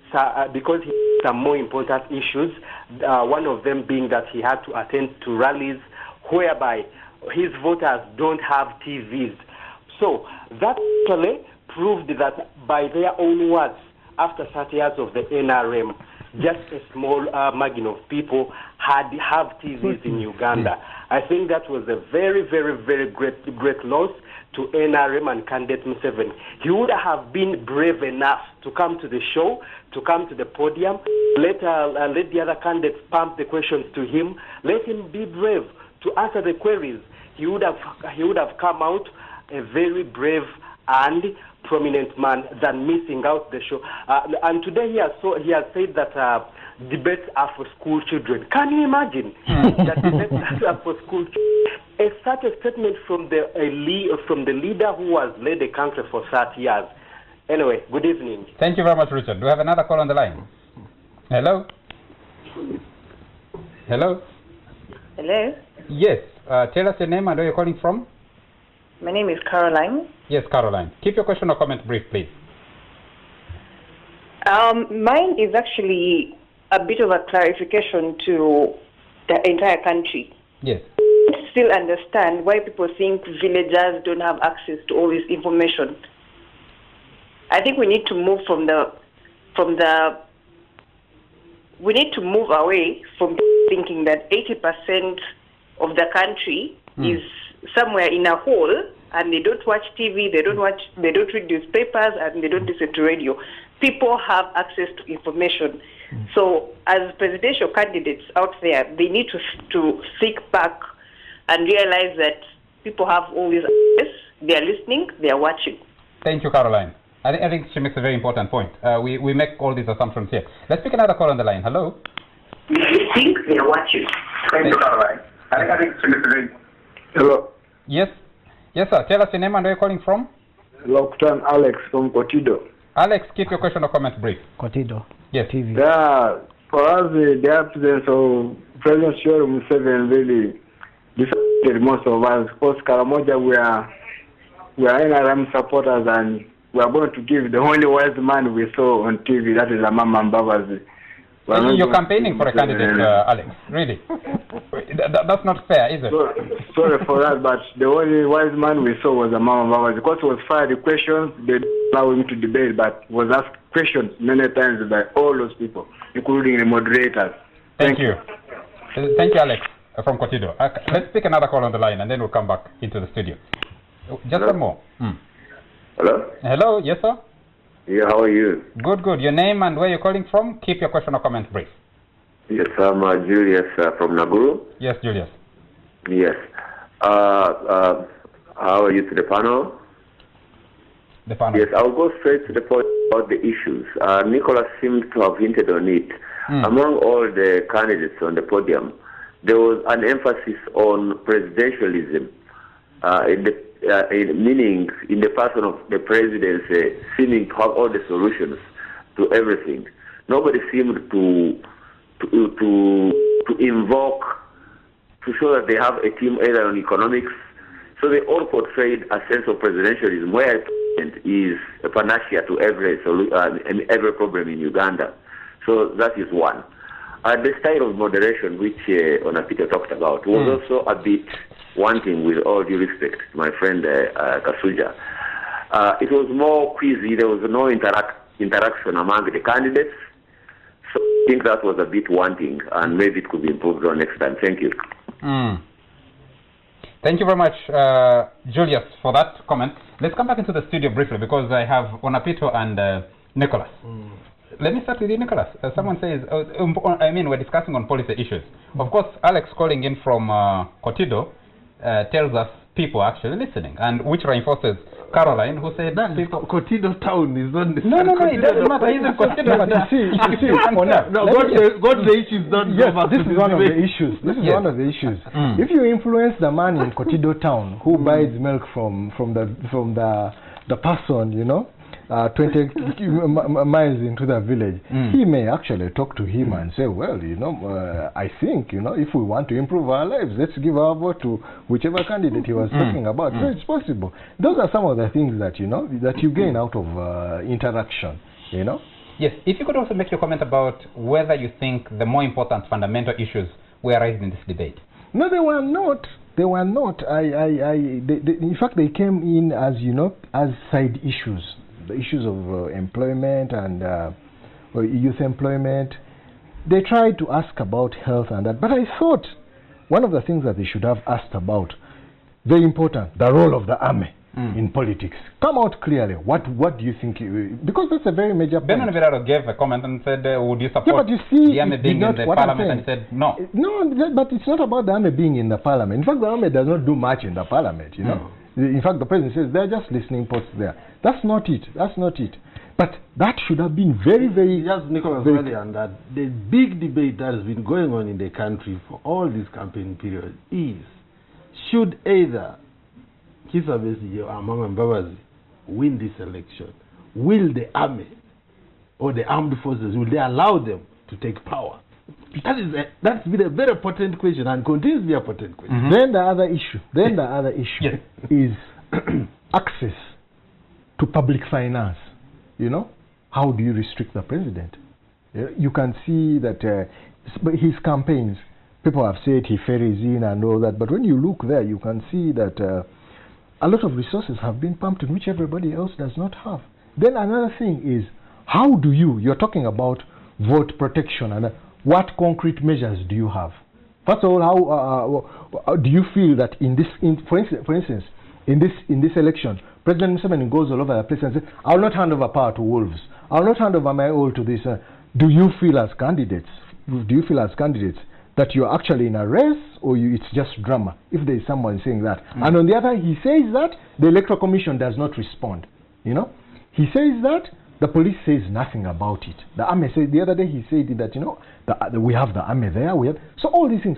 he had some more important issues, one of them being that he had to attend to rallies whereby his voters don't have TVs. So that actually proved that, by their own words, after 30 years of the NRM, just a small margin of people have TVs in Uganda. I think that was a very, very, very great loss to NRM and candidate Museveni. He would have been brave enough to come to the show, to come to the podium, let the other candidates pump the questions to him, let him be brave to answer the queries. He would have come out a very brave and prominent man than missing out the show. And today he has said that debates are for school children. Can you imagine that debates are for school children? Such a statement from the leader who has led the country for 30 years. Anyway, good evening. Thank you very much, Richard. Do we have another call on the line? Hello? Hello? Hello? Yes. Tell us your name and where you're calling from. My name is Caroline. Yes, Caroline. Keep your question or comment brief, please. Mine is actually a bit of a clarification to the entire country. Yes. I still understand why people think villagers don't have access to all this information. I think we need to move we need to move away from thinking that 80% of the country is somewhere in a hole and they don't watch TV, they don't read newspapers, and they don't listen to radio. People have access to information. So as presidential candidates out there, they need to think back and realize that people have all these access, they are listening, they are watching. Thank you, Caroline. I think she makes a very important point. We make all these assumptions here. Let's pick another call on the line. Hello? They think they are watching. Thank you, Caroline. I think she makes a very... Hello? Yes. Yes, sir. Tell us your name and where you're calling from. Lockton Alex from Cotido. Alex, keep your question or comment brief. Cotido. Yes. TV. Yeah, for us, the absence of President Yoweri Museveni really disappointed most of us. Because Karamoja, we are NRM supporters, and we are going to give the only wise man we saw on TV, that is Amama Mbabazi. You're campaigning for a candidate, Alex. Really? That's not fair, is it? Sorry for that, but the only wise man we saw was Amama Mbabazi. Because he was fired the questions, they didn't allow him to debate, but was asked questions many times by all those people, including the moderators. Thank you. Thank you, Alex, from Cotido. Let's take another call on the line, and then we'll come back into the studio. Just one more. Hello? Hello, yes, sir? Yeah, how are you? Good, good. Your name and where you're calling from? Keep your question or comment brief. Yes, I'm Julius from Naguru. Yes, Julius. Yes. How are you to the panel? The panel. Yes, I'll go straight to the point about the issues. Nicholas seems to have hinted on it. Among all the candidates on the there was an emphasis on presidentialism, meaning in the person of the presidency seeming to have all the solutions to everything. Nobody seemed to invoke, to show that they have a team either on economics. So they all portrayed a sense of presidentialism where a president is a panacea to every problem in Uganda. So that is one. The style of moderation, which Onapita talked about, was also a bit wanting, with all due respect to my friend Kasuja. It was more quizzy. There was no interaction among the candidates. So I think that was a bit wanting, and maybe it could be improved on next time. Thank you. Thank you very much, Julius, for that comment. Let's come back into the studio briefly, because I have Onapito and Nicholas. Let me start with you, Nicholas. Someone says, we're discussing on policy issues. Of course, Alex calling in from Cotido tells us people are actually listening, and which reinforces Caroline, who said that Cotido town is not No, it doesn't matter. Either Cotido, but got the issues done. Yes, this is one of the issues. This is one of the issues. If you influence the man in Cotido town who buys milk from the person, 20 miles into the village, he may actually talk to him and say, well, I think, if we want to improve our lives, let's give our vote to whichever candidate he was talking about. So it's possible. Those are some of the things that, that you gain out of interaction, Yes, if you could also make your comment about whether you think the more important fundamental issues were raised in this debate. No, they were not. They were not. In fact, they came in as, as side issues. The issues of employment and youth employment. They tried to ask about health and that, but I thought one of the things that they should have asked about, very important, the role of the army in politics. Come out clearly. What do you think? Because that's a very major point. Benon Viraro gave a comment and said, would you support but you see, the army being in the parliament? And he said, no. No, but it's not about the army being in the parliament. In fact, the army does not do much in the parliament, In fact, the president says they're just listening posts there. That's not it. That's not it. But that should have been very, very... Just Nicholas earlier on that the big debate that has been going on in the country for all this campaign period is, should either Kizza Besigye or Amama Mbabazi win this election, will the army or the armed forces, will they allow them to take power? That's been a very potent question and continues to be a potent question. Then the other issue, is access to public finance. How do you restrict the president? You can see that his campaigns, people have said he ferries in and all that, but when you look there, you can see that a lot of resources have been pumped in which everybody else does not have. Then another thing is, how do you're talking about vote protection, and what concrete measures do you have? First of all, how do you feel that for instance, in this election, President Museveni goes all over the place and says, I will not hand over power to wolves. I will not hand over my all to this. Do you feel as candidates that you're actually in a race, or it's just drama, if there is someone saying that? And on the other, he says that the Electoral Commission does not respond. He says that the police says nothing about it. The army said, the other day he said that, we have the army there. So all these things,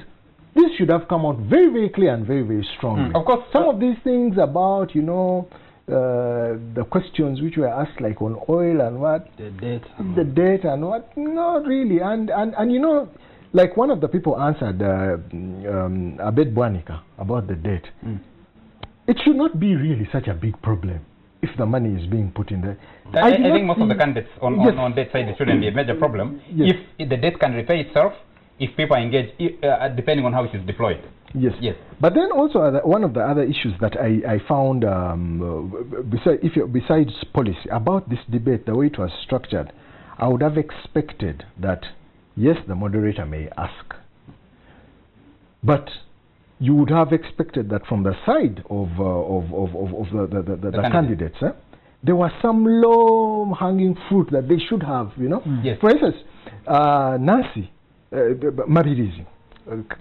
this should have come out very, very clear and very, very strongly. Of course, some of these things about, the questions which were asked, like on oil and what, the debt and what, not really. And like one of the people answered, Abed Bwanika, about the debt. It should not be really such a big problem if the money is being put in there. I think most of the candidates on debt side, it shouldn't be a major problem if the debt can repay itself, if people engage, depending on how it is deployed. Yes. But then also one of the other issues that I found, besides policy, about this debate, the way it was structured, I would have expected that, yes, the moderator may ask, but you would have expected that from the side of the candidates, there was some low-hanging fruit that they should have, Yes. For instance, Nancy Mabirizi,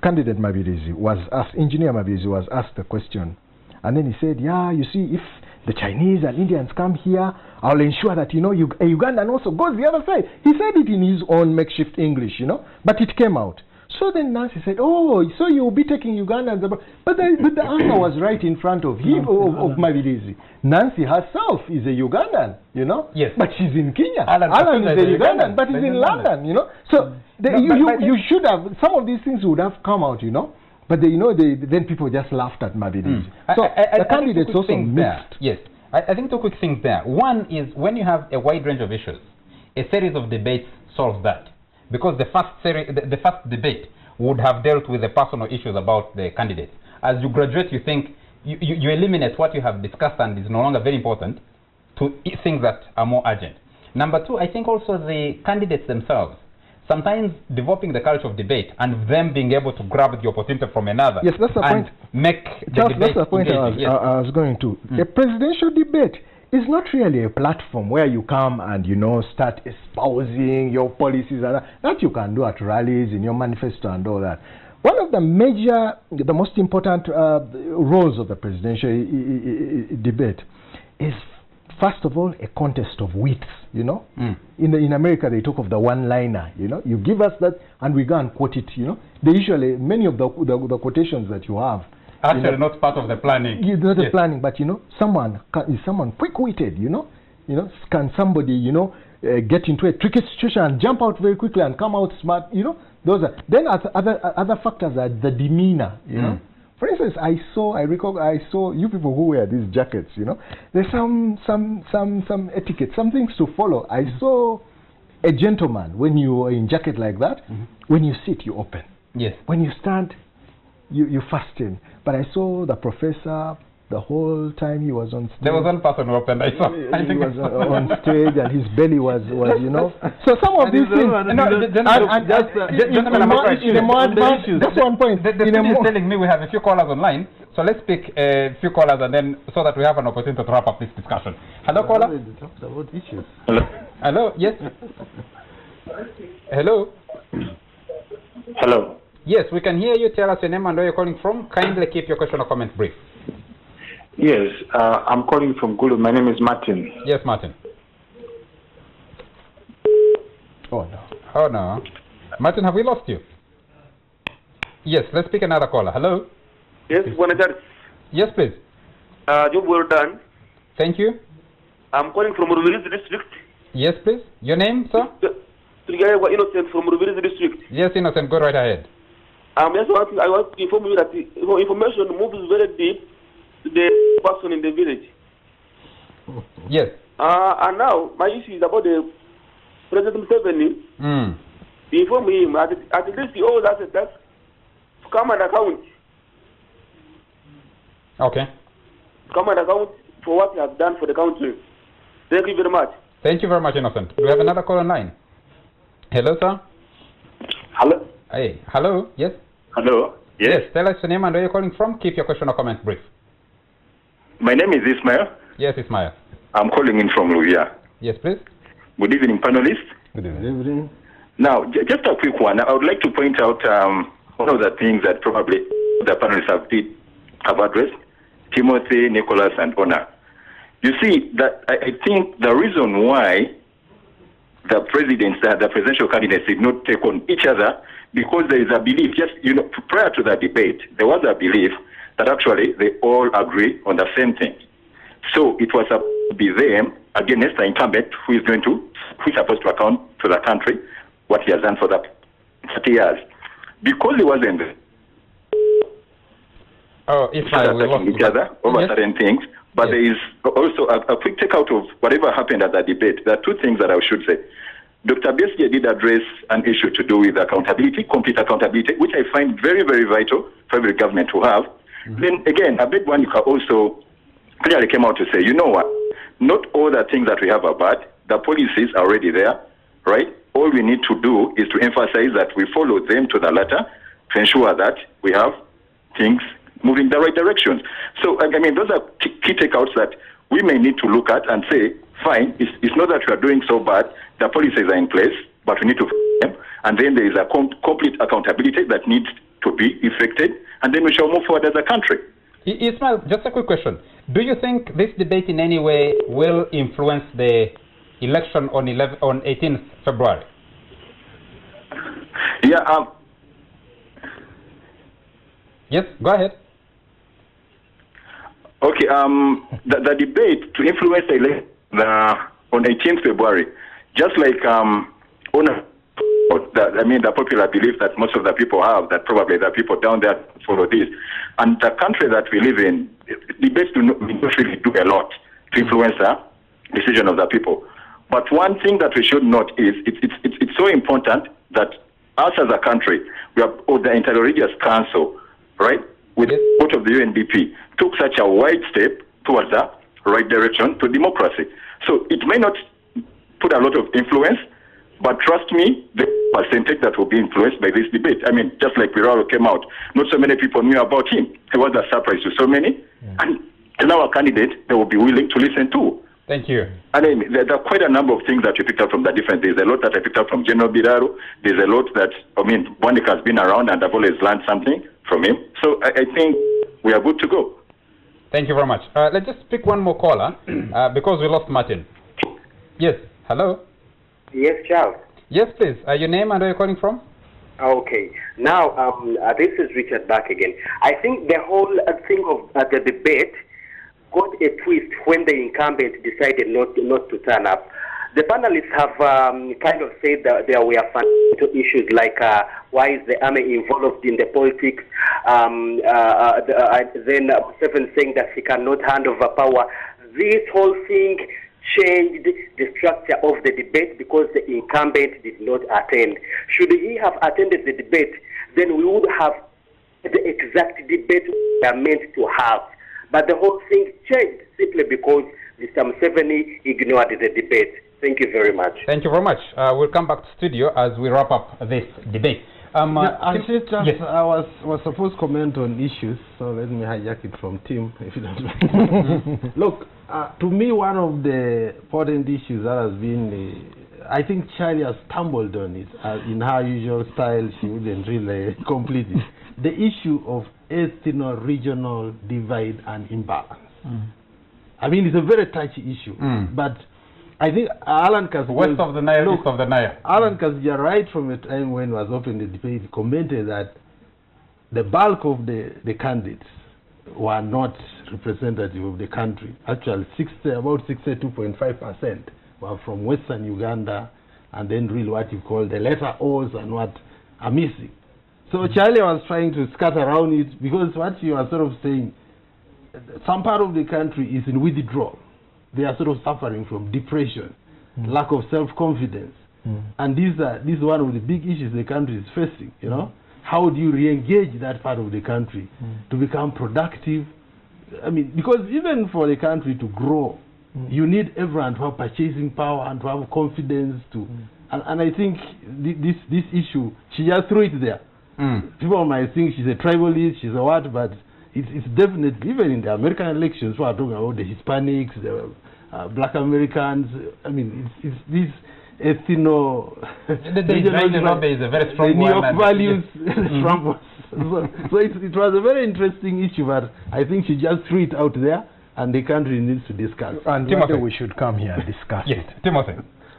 candidate Mabirizi was asked, engineer Mabirizi was asked the question, and then he said, yeah, you see, if the Chinese and Indians come here, I'll ensure that, a Ugandan also goes the other side. He said it in his own makeshift English, but it came out. So then Nancy said, oh, so you'll be taking Ugandans. But the answer was right in front of him, of Mabirizi. Nancy herself is a Ugandan, Yes. But she's in Kenya. Alan is a Ugandan, but he's in London, So you should have, some of these things would have come out, But then people just laughed at Mabirizi. So the candidates also missed. Yes. I think two quick things there. One is, when you have a wide range of issues, a series of debates solves that. Because the first debate would have dealt with the personal issues about the candidates. As you graduate, you think, you eliminate what you have discussed and is no longer very important to things that are more urgent. Number two, I think also the candidates themselves, sometimes developing the culture of debate and them being able to grab the opportunity from another. Yes, that's the point. Make the debate that's the point I was going to. A presidential debate is not really a platform where you come and, start espousing your policies and that you can do at rallies, in your manifesto and all that. One of the most important roles of the presidential debate is, first of all, a contest of wits, In America, they talk of the one-liner, You give us that and we go and quote it, They usually, many of the quotations that you have, actually not part of the planning. It's not the planning, but someone quick-witted, Can somebody, get into a tricky situation and jump out very quickly and come out smart, Those are, then other factors are the demeanor, For instance, I saw you people who wear these jackets, There's some etiquette, some things to follow. I saw a gentleman, when you are in jacket like that, when you sit, you open. Yes. When you stand, you fasten. But I saw the professor the whole time he was on stage. There was one person who opened. I saw. He was on stage and his belly was So some of these things. That's one point. The thing is telling me we have a few callers online. So let's pick a few callers and then so that we have an opportunity to wrap up this discussion. Hello, caller. Hello. Hello. Yes. Hello. Hello. Yes, we can hear you. Tell us your name and where you're calling from. Kindly keep your question or comment brief. Yes, I'm calling from Gulu. My name is Martin. Yes, Martin. Oh, no. Oh, no. Martin, have we lost you? Yes, let's pick another caller. Hello? Yes, Unaddressed. Yes, please. Job well done. Thank you. I'm calling from Rubirizi district. Yes, please. Your name, sir? Innocent from Rubirizi district. Yes, Innocent. Go right ahead. I want to inform you that the information moves very deep to the person in the village. Yes. And now, my issue is about the President Museveni. Mm. Inform him, at least he owes us a tax. come and account. Okay. Come and account for what he has done for the country. Thank you very much. Thank you very much, Innocent. Do we have another call online? Hello, sir. Hello. Hey, hello. Yes. Hello. Yes. Tell us your name and where you're calling from. Keep your question or comment brief. My name is Ismail. Yes, Ismail. I'm calling in from Luvia. Yes, please. Good evening, panelists. Good evening. Good evening. Now, just a quick one. I would like to point out one of the things that probably the panelists have addressed, Timothy, Nicholas, and Ona. You see, that I think the reason why the presidential candidates did not take on each other, because there is a belief, just, prior to the debate, there was a belief that actually they all agree on the same thing. So it was supposed to be them against the incumbent who is supposed to account to the country what he has done for the 30 years. Because he wasn't there, attacking each other over certain things, but there is also a quick takeout of whatever happened at the debate. There are two things that I should say. Dr. Besigye did address an issue to do with accountability, complete accountability, which I find very, very vital for every government to have. Then again, Abed Wanika also clearly came out to say, you know what, not all the things that we have are bad. The policies are already there, right? All we need to do is to emphasize that we follow them to the letter to ensure that we have things moving in the right directions. So, I mean, those are key takeouts that we may need to look at and say, fine, it's not that we are doing so bad, the policies are in place, but we need to follow them. And then there is a complete accountability that needs to be effected, and then we shall move forward as a country. Ismail, just a quick question. Do you think this debate in any way will influence the election on 18th February? Yeah. Yes, go ahead. Okay. The debate to influence the election on 18th February, just like the popular belief that most of the people have, that probably the people down there follow this. And the country that we live in, debates do not really do a lot to influence the decision of the people. But one thing that we should note is it's so important that us as a country, we have the Interreligious Council, right, with the support of the UNDP, took such a wide step towards the right direction to democracy. So it may not put a lot of influence, but trust me, the percentage that will be influenced by this debate. I mean, just like Wiraro came out, not so many people knew about him. It was a surprise to so many. And now a candidate they will be willing to listen to. Thank you. I mean, there are quite a number of things that you picked up from the different. There's a lot that I picked up from General Biraro. There's a lot that, Bonica has been around and I've always learned something from him. So I think we are good to go. Thank you very much. Let's just pick one more caller because we lost Martin. Yes, hello? Yes, Charles. Yes, please. Your name and where you're calling from? Okay. Now, this is Richard back again. I think the whole thing of the debate got a twist when the incumbent decided not to turn up. The panelists have kind of said that there were fundamental issues like why is the army involved in the politics, then Museveni saying that he cannot hand over power. This whole thing changed the structure of the debate because the incumbent did not attend. Should he have attended the debate, then we would have the exact debate we are meant to have. But the whole thing changed simply because Mr. Museveni ignored the debate. Thank you very much. Thank you very much. We'll come back to studio as we wrap up this debate. I was supposed to comment on issues, so let me hijack it from Tim, if you don't mind. Look, to me, one of the important issues that has been, I think Charlie has stumbled on it. In her usual style, she wouldn't really complete it. The issue of ethno-regional divide and imbalance. I mean, it's a very touchy issue, but I think Alan Kassia, west of the Nile, east of the Nile. Alan Kassia, right from the time when was open the debate, commented that the bulk of the candidates were not representative of the country. Actually, about 62.5% were from Western Uganda, and then really what you call the letter O's and what are missing. So Charlie was trying to scatter around it because what you are sort of saying, some part of the country is in withdrawal. They are sort of suffering from depression, lack of self-confidence. And this is one of the big issues the country is facing, you know. how do you re-engage that part of the country to become productive? I mean, because even for the country to grow, you need everyone to have purchasing power and to have confidence to. And I think this issue, she just threw it there. People might think she's a tribalist, she's a what, but it's definitely, even in the American elections, we are talking about the Hispanics, the black Americans. I mean, it's this ethno. The is a very strong New York values, Trump. So it was a very interesting issue, but I think she just threw it out there, and the country needs to discuss. And Timothy, we should come here and discuss it. Timothy,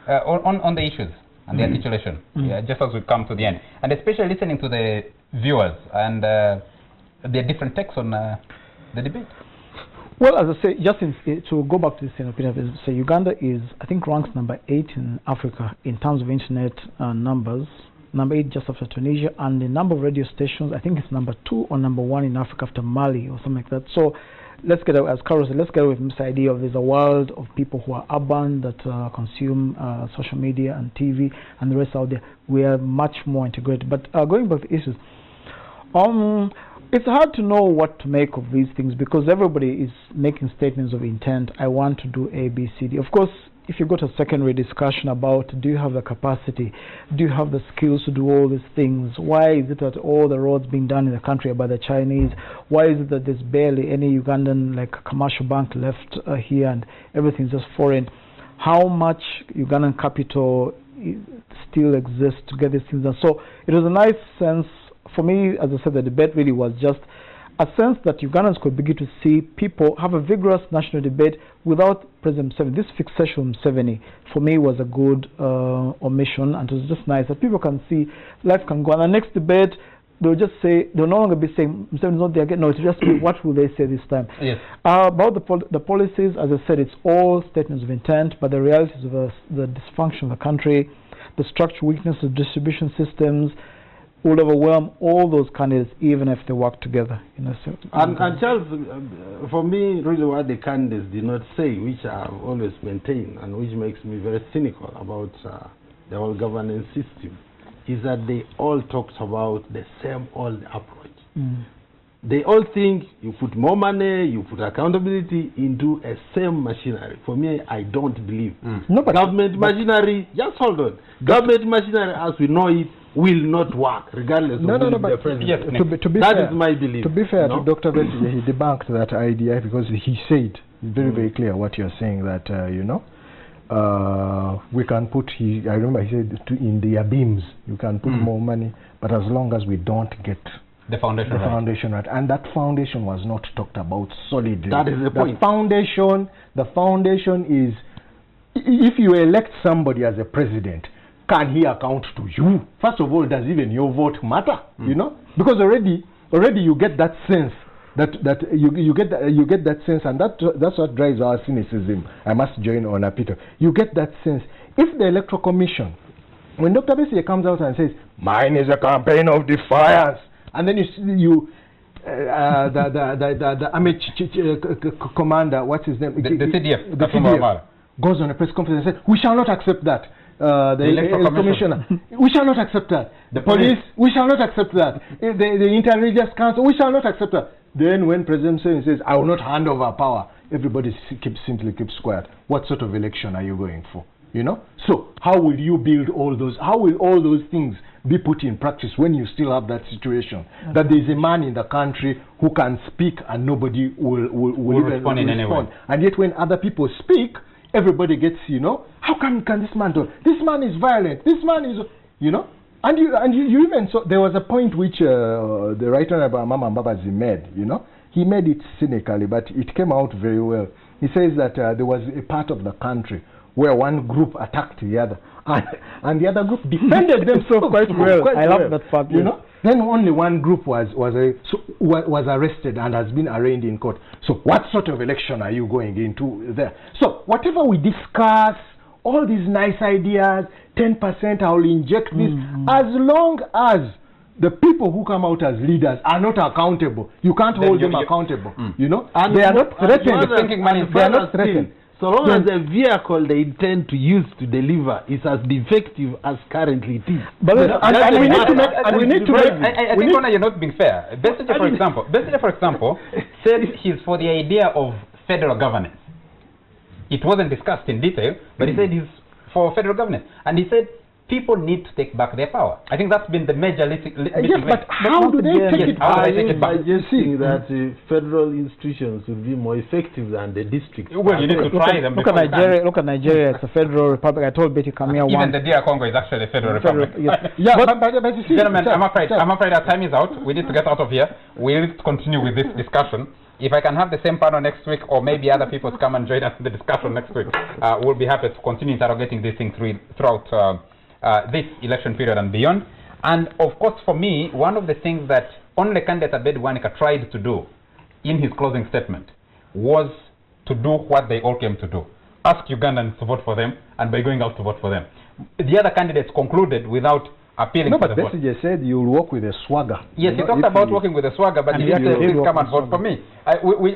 on the issues and the articulation, just as we come to the end, and especially listening to the viewers and their different takes on the debate. Well, as I say, just to go back to this opinion, say Uganda is, I think, ranks number 8 in Africa in terms of internet numbers. Number 8 just after Tunisia, and the number of radio stations, I think it's number 2 or number 1 in Africa after Mali or something like that. So let's get, as Carol said, let's get with this idea of there's a world of people who are urban that consume social media and TV, and the rest out there. We are much more integrated. But going back to the issues, it's hard to know what to make of these things because everybody is making statements of intent. I want to do A, B, C, D. Of course, if you go to a secondary discussion about do you have the capacity, do you have the skills to do all these things, why is it that all the roads being done in the country are by the Chinese, why is it that there's barely any Ugandan like commercial bank left here and everything's just foreign, how much Ugandan capital still exists to get these things done. So it was a nice sense for me, as I said, the debate really was just a sense that Ugandans could begin to see people have a vigorous national debate without President Museveni. This fixation on Museveni, for me, was a good omission, and it was just nice that people can see life can go on. The next debate, they'll just say, they'll no longer be saying Museveni is not there again. No, it's just what will they say this time. Yes. About the policies, as I said, it's all statements of intent, but the realities of the dysfunction of the country, the structural weakness of distribution systems, will overwhelm all those candidates, even if they work together. You know, so and Charles, for me, really what the candidates did not say, which I've always maintained, and which makes me very cynical about the whole governance system, is that they all talked about the same old approach. They all think you put more money, you put accountability into a same machinery. For me, I don't believe. No, but government machinery, just hold on. Government machinery as we know it will not work, regardless of the president. Yes, that is my belief. To be fair to Dr. Bessie, he debunked that idea because he said very, very clear what you're saying, that, you know, we can put, I remember he said, in their beams, you can put more money, but as long as we don't get the foundation right. And that foundation was not talked about solidly. That is the point. The foundation is, if you elect somebody as a president, can he account to you? First of all, does even your vote matter? You know, because already you get that sense that you get that sense, and that's what drives our cynicism. I must join on Peter. You get that sense. If the Electoral Commission, when Dr. Bessie comes out and says, "Mine is a campaign of defiance," and then the Army commander, what's his name? The CDF. The CDF goes on a press conference and says, "We shall not accept that." The Electoral Commissioner, we shall not accept that. The police, we shall not accept that. The Inter-Religious Council, we shall not accept that. Then when President Museveni says, "I will not hand over power," everybody simply keeps quiet. What sort of election are you going for? You know? So how will you build all those? How will all those things be put in practice when you still have that situation? That there is a man in the country who can speak and nobody will respond in any way. And yet when other people speak, everybody gets, you know, how can this man do? This man is violent. This man is, you know, and you even so. There was a point which the right honorable Mama Mbabazi made. You know, he made it cynically, but it came out very well. He says that there was a part of the country where one group attacked the other, and the other group defended themselves quite well. I love that part. You know, then only one group was arrested and has been arraigned in court. So what sort of election are you going into there? So whatever we discuss, all these nice ideas, 10% I will inject this, as long as the people who come out as leaders are not accountable, you can't hold them accountable. You know, and they are not threatened. They are not threatened. So long as the vehicle they intend to use to deliver is as defective as currently it is. But we need to make. I think you're not being fair. Besigye, for example, said he's for the idea of federal governance. It wasn't discussed in detail, but he said he's for federal governance, and he said people need to take back their power. I think that's been the major yes, but how do they take it back? By just saying that federal institutions will be more effective than the district. Well, you need to try them. Look at Nigeria. Look at Nigeria. It's a federal republic. I told Betty Kamia once. Even the DR Congo is actually a federal republic. Yes. Yeah, but you see, gentlemen, I'm afraid our time is out. We need to get out of here. We'll continue with this discussion. If I can have the same panel next week, or maybe other people come and join us in the discussion next week, we'll be happy to continue interrogating these things throughout this election period and beyond. And of course, for me, one of the things that only candidate Abed Wanika tried to do in his closing statement was to do what they all came to do: ask Ugandans to vote for them, and by going out to vote for them. The other candidates concluded without appealing for the vote. Besigye said you'll work with a swagger. Yes, he talked about working with a swagger, but he didn't say, please come and vote for me,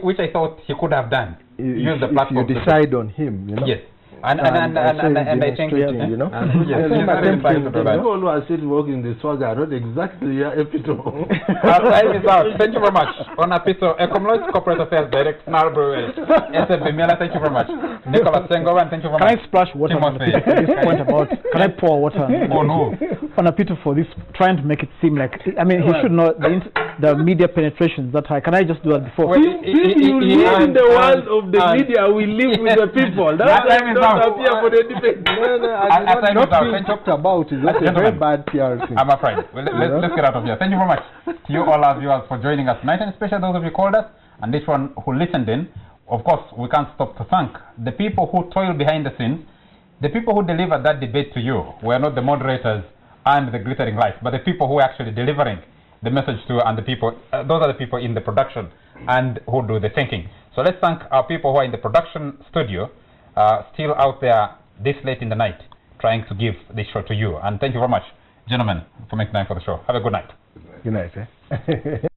which I thought he could have done. Use the platform. You decide on him, you know? Yes. And I think you know, people who are still working the swagger are not exactly your epitome. Time is out. Thank you very much. On Apito, Economic Corporate Affairs Director, Narborough, SFB Mela, thank you very much. Nicholas Sengowa, and thank you very much. Can I splash water on Apito for this point about, can I pour water on Apito for this, trying to make it seem like, I mean, he should know the media penetration is that high. Can I just do that before? You live in the world of the media, we live with the people. That's time is out. Appear for the debate. Not being talked about is also a very bad PR thing. I'm afraid. Well, let's get out of here. Thank you very much to you all our viewers for joining us tonight, and especially those of you who called us and this one who listened in. Of course, we can't stop to thank the people who toil behind the scenes. The people who delivered that debate to you were not the moderators and the glittering lights, but the people who are actually delivering the message to you, and the people, those are the people in the production and who do the thinking. So let's thank our people who are in the production studio, still out there this late in the night trying to give this show to you. And thank you very much, gentlemen, for making time for the show. Have a good night. Good night.